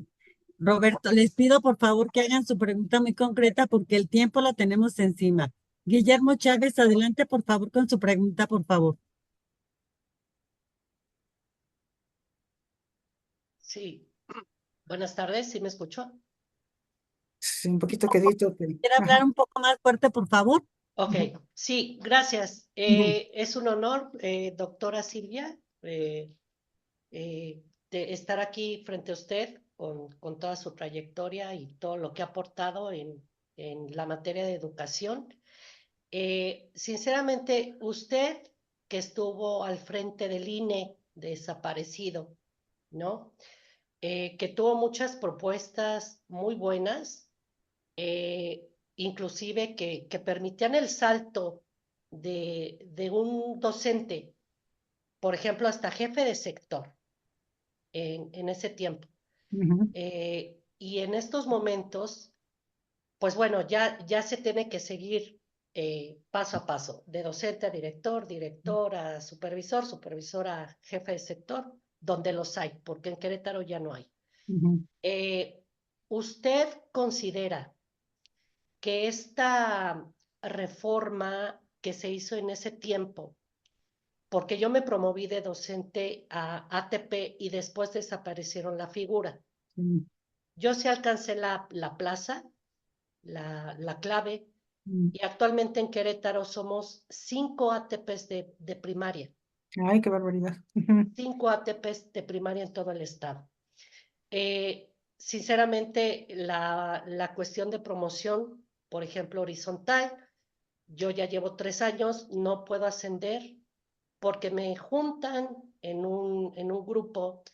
Roberto. Les pido por favor que hagan su pregunta muy concreta porque el tiempo lo tenemos encima. Guillermo Chávez, adelante por favor con su pregunta, por favor. Sí, buenas tardes, ¿sí me escuchó? Sí, un poquito quedito, pero, ¿Quiere hablar ajá. un poco más fuerte, por favor? Ok, sí, gracias. Ujú. Es un honor, doctora Silvia, de estar aquí frente a usted con toda su trayectoria y todo lo que ha aportado en la materia de educación. Sinceramente, usted que estuvo al frente del INE desaparecido, ¿no? Que tuvo muchas propuestas muy buenas, inclusive que permitían el salto de un docente, por ejemplo, hasta jefe de sector en ese tiempo. Ujú. Y en estos momentos, pues bueno, ya se tiene que seguir paso a paso, de docente a director, director a supervisor, supervisor a jefe de sector, donde los hay, porque en Querétaro ya no hay. Ujú. ¿Usted considera que esta reforma que se hizo en ese tiempo, porque yo me promoví de docente a ATP y después desaparecieron la figura? Sí. Yo sí alcancé la plaza, la clave, Mm. y actualmente en Querétaro somos 5 ATPs de primaria, Ay, qué barbaridad. Ujú. 5 ATPs de primaria en todo el estado. Sinceramente, la cuestión de promoción, por ejemplo, horizontal, yo ya llevo 3 años, no puedo ascender porque me juntan en un grupo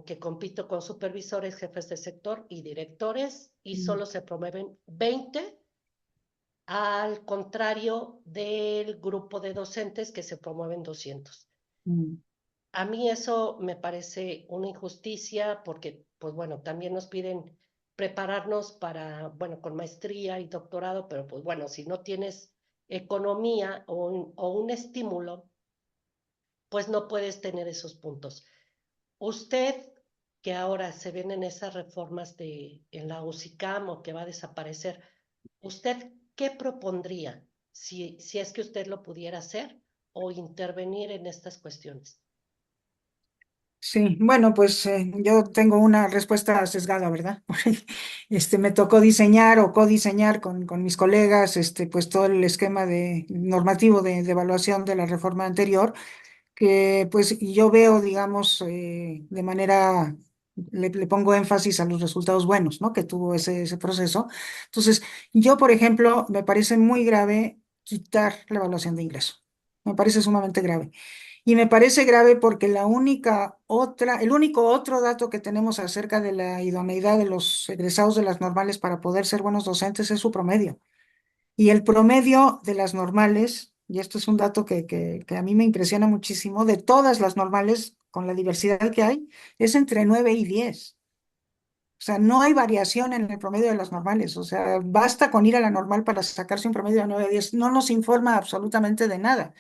que compito con supervisores, jefes de sector y directores, y Mm. solo se promueven 20, al contrario del grupo de docentes que se promueven 200. Mm. A mí eso me parece una injusticia porque, pues bueno, también nos piden prepararnos para, bueno, con maestría y doctorado, pero pues bueno, si no tienes economía o un estímulo, pues no puedes tener esos puntos. Usted, que ahora se vienen esas reformas en la UCICAM o que va a desaparecer, ¿usted qué propondría si es que usted lo pudiera hacer o intervenir en estas cuestiones? Sí, bueno, pues yo tengo una respuesta sesgada, ¿verdad? Porque me tocó diseñar o codiseñar con mis colegas pues todo el esquema normativo de evaluación de la reforma anterior, que pues yo veo, digamos, de manera, le pongo énfasis a los resultados buenos, ¿no? Que tuvo ese proceso. Entonces, yo, por ejemplo, me parece muy grave quitar la evaluación de ingreso. Me parece sumamente grave. Y me parece grave porque el único otro dato que tenemos acerca de la idoneidad de los egresados de las normales para poder ser buenos docentes es su promedio. Y el promedio de las normales, y esto es un dato que a mí me impresiona muchísimo, de todas las normales, con la diversidad que hay, es entre 9 y 10. O sea, no hay variación en el promedio de las normales. O sea, basta con ir a la normal para sacarse un promedio de 9 a 10. No nos informa absolutamente de nada.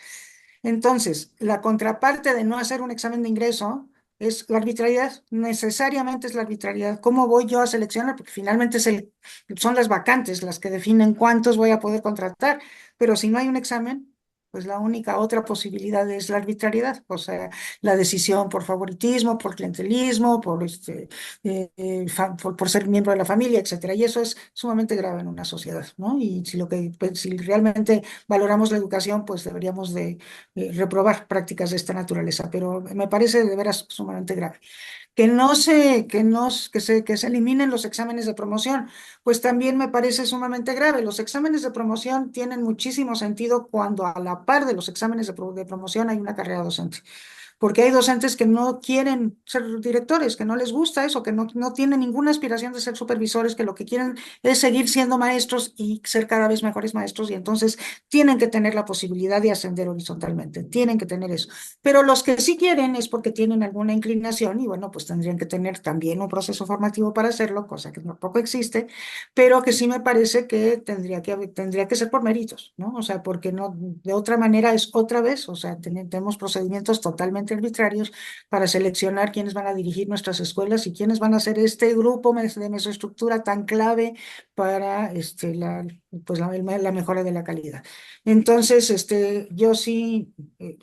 Entonces, la contraparte de no hacer un examen de ingreso es la arbitrariedad, necesariamente es la arbitrariedad. ¿Cómo voy yo a seleccionar? Porque finalmente son las vacantes las que definen cuántos voy a poder contratar, pero si no hay un examen, pues la única otra posibilidad es la arbitrariedad, o sea, la decisión por favoritismo, por clientelismo, por ser miembro de la familia, etcétera. Y eso es sumamente grave en una sociedad, ¿no? Y si realmente valoramos la educación, pues deberíamos de reprobar prácticas de esta naturaleza, pero me parece de veras sumamente grave. Que se eliminen los exámenes de promoción, pues también me parece sumamente grave. Los exámenes de promoción tienen muchísimo sentido cuando a la par de los exámenes de promoción hay una carrera docente, porque hay docentes que no quieren ser directores, que no les gusta eso, que no tienen ninguna aspiración de ser supervisores, que lo que quieren es seguir siendo maestros y ser cada vez mejores maestros, y entonces tienen que tener la posibilidad de ascender horizontalmente, tienen que tener eso. Pero los que sí quieren es porque tienen alguna inclinación y bueno, pues tendrían que tener también un proceso formativo para hacerlo, cosa que tampoco existe, pero que sí me parece que tendría que ser por méritos, ¿no? O sea, porque no, de otra manera es otra vez, o sea, tenemos procedimientos totalmente arbitrarios para seleccionar quiénes van a dirigir nuestras escuelas y quiénes van a ser este grupo de mesoestructura tan clave para la mejora de la calidad. Entonces, yo sí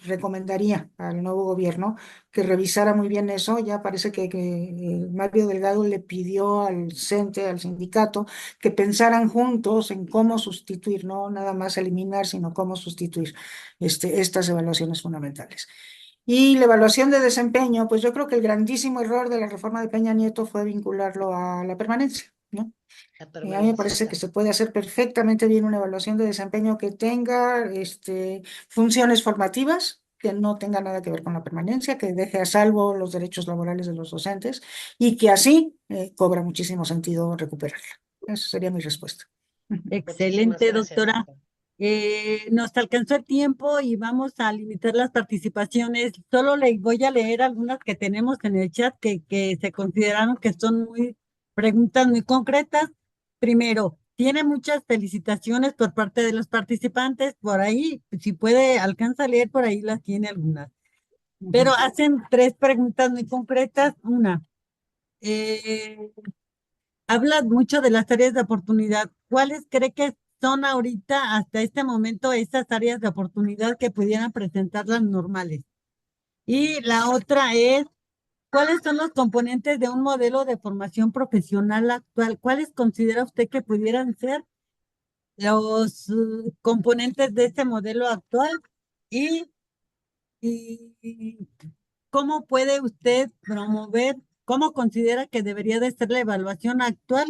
recomendaría al nuevo gobierno que revisara muy bien eso. Ya parece que Mario Delgado le pidió al CENTE, al sindicato, que pensaran juntos en cómo sustituir, no nada más eliminar, sino cómo sustituir estas evaluaciones fundamentales. Y la evaluación de desempeño, pues yo creo que el grandísimo error de la reforma de Peña Nieto fue vincularlo a la permanencia, ¿no? La A mí me permanencia, parece que claro. se puede hacer perfectamente bien una evaluación de desempeño que tenga funciones formativas, que no tenga nada que ver con la permanencia, que deje a salvo los derechos laborales de los docentes y que así cobra muchísimo sentido recuperarla. Esa sería mi respuesta. Ujú. Muchísimas Excelente, gracias, doctora. doctora. Nos alcanzó el tiempo y vamos a limitar las participaciones. Solo le voy a leer algunas que tenemos en el chat que se consideraron que son preguntas muy concretas. Primero, tiene muchas felicitaciones por parte de los participantes. Por ahí, si puede, alcanza a leer, por ahí las tiene algunas. Pero Ujú. hacen tres preguntas muy concretas. Una, eh, habla mucho de las áreas de oportunidad. ¿Cuáles cree que son ahorita, hasta este momento, esas áreas de oportunidad que pudieran presentar las normales? Y la otra es, ¿cuáles son los componentes de un modelo de formación profesional actual? ¿Cuáles considera usted que pudieran ser los componentes de este modelo actual? Y, y ¿cómo puede usted promover, cómo considera que debería de ser la evaluación actual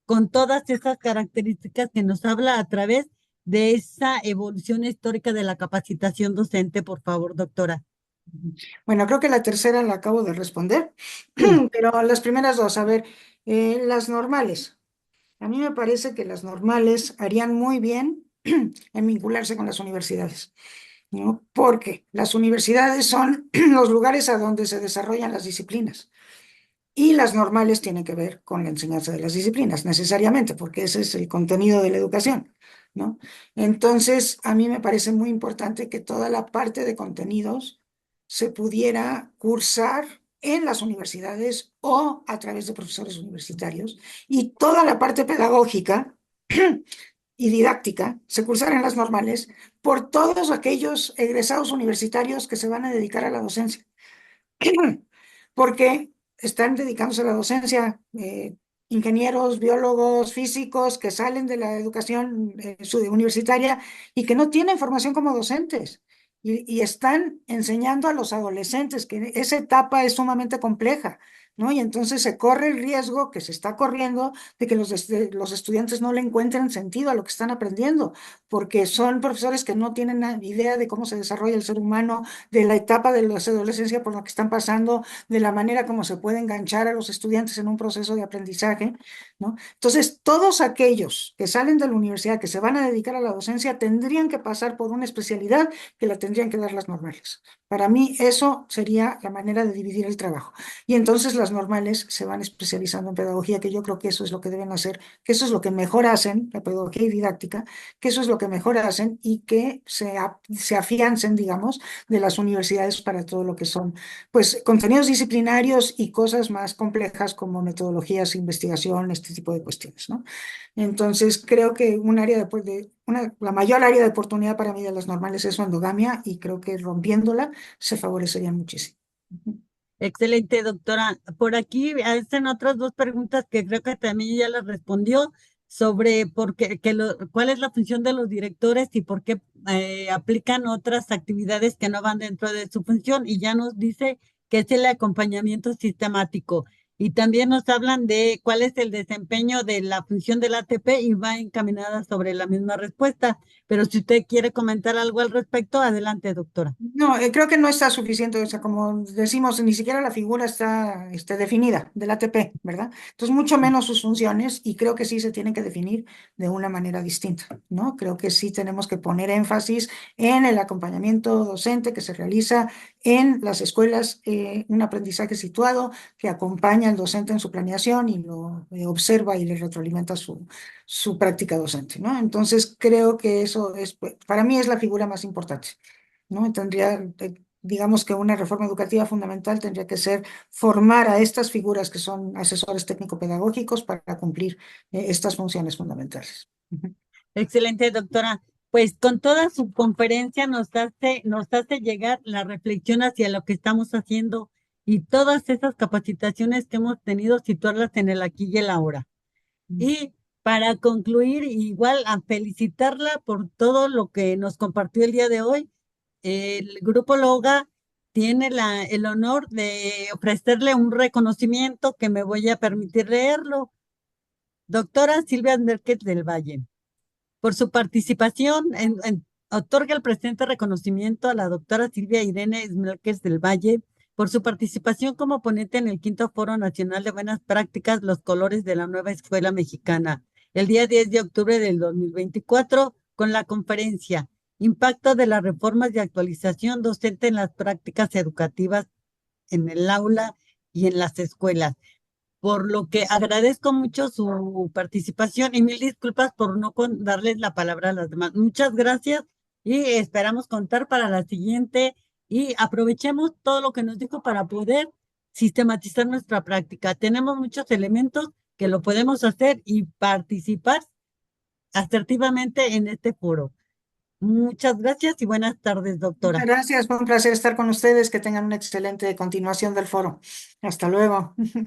con todas esas características que nos habla a través de esa evolución histórica de la capacitación docente, por favor, doctora? Bueno, creo que la tercera la acabo de responder, Sí. pero las primeras dos, a ver, las normales. A mí me parece que las normales harían muy bien en vincularse con las universidades, ¿no? Porque las universidades son los lugares a donde se desarrollan las disciplinas y las normales tienen que ver con la enseñanza de las disciplinas, necesariamente, porque ese es el contenido de la educación, ¿no? Entonces, a mí me parece muy importante que toda la parte de contenidos se pudiera cursar en las universidades o a través de profesores universitarios, y toda la parte pedagógica y didáctica se cursara en las normales por todos aquellos egresados universitarios que se van a dedicar a la docencia. Porque están dedicándose a la docencia, ingenieros, biólogos, físicos que salen de la educación universitaria y que no tienen formación como docentes. Y están enseñando a los adolescentes, que esa etapa es sumamente compleja, ¿no? Y entonces se corre el riesgo que se está corriendo de que los estudiantes no le encuentren sentido a lo que están aprendiendo, porque son profesores que no tienen idea de cómo se desarrolla el ser humano, de la etapa de la adolescencia por la que están pasando, de la manera como se puede enganchar a los estudiantes en un proceso de aprendizaje, ¿no? Entonces, todos aquellos que salen de la universidad, que se van a dedicar a la docencia, tendrían que pasar por una especialidad que la tendrían que dar las normales. Para mí, eso sería la manera de dividir el trabajo. Y entonces las normales se van especializando en pedagogía, que yo creo que eso es lo que deben hacer, que eso es lo que mejor hacen, la pedagogía y didáctica, que eso es lo que mejor hacen y que se afiancen, digamos, de las universidades para todo lo que son, pues, contenidos disciplinarios y cosas más complejas como metodologías, investigación, este tipo de cuestiones, ¿no? Entonces, creo que un área la mayor área de oportunidad para mí de las normales es su endogamia, y creo que rompiéndola se favorecería muchísimo. Excelente, doctora. Por aquí hacen otras dos preguntas que creo que también ya las respondió sobre cuál es la función de los directores y por qué aplican otras actividades que no van dentro de su función. Y ya nos dice que es el acompañamiento sistemático. Y también nos hablan de cuál es el desempeño de la función del ATP y va encaminada sobre la misma respuesta. Pero si usted quiere comentar algo al respecto, adelante, doctora. No, creo que no está suficiente, o sea, como decimos, ni siquiera la figura está definida del ATP, ¿verdad? Entonces, mucho menos sus funciones, y creo que sí se tienen que definir de una manera distinta, ¿no? Creo que sí tenemos que poner énfasis en el acompañamiento docente que se realiza en las escuelas, un aprendizaje situado que acompaña al docente en su planeación y lo observa y le retroalimenta su práctica docente, ¿no? Entonces, creo que eso para mí es la figura más importante, ¿no? Digamos que una reforma educativa fundamental tendría que ser formar a estas figuras que son asesores técnico-pedagógicos para cumplir estas funciones fundamentales. Excelente, doctora. Pues con toda su conferencia nos hace llegar la reflexión hacia lo que estamos haciendo y todas esas capacitaciones que hemos tenido, situarlas en el aquí y el ahora. Y para concluir, igual a felicitarla por todo lo que nos compartió el día de hoy. El Grupo Loga tiene el honor de ofrecerle un reconocimiento que me voy a permitir leerlo. Doctora Silvia Márquez del Valle, por su participación, otorga el presente reconocimiento a la doctora Silvia Irene Márquez del Valle por su participación como ponente en el quinto Foro Nacional de Buenas Prácticas, Los Colores de la Nueva Escuela Mexicana, el día 10 de octubre del 2024, con la conferencia Impacto de las reformas de actualización docente en las prácticas educativas en el aula y en las escuelas, por lo que agradezco mucho su participación y mil disculpas por no darles la palabra a las demás. Muchas gracias y esperamos contar para la siguiente y aprovechemos todo lo que nos dijo para poder sistematizar nuestra práctica. Tenemos muchos elementos que lo podemos hacer y participar asertivamente en este foro. Muchas gracias y buenas tardes, doctora. Gracias, fue un placer estar con ustedes, que tengan una excelente continuación del foro. Hasta luego.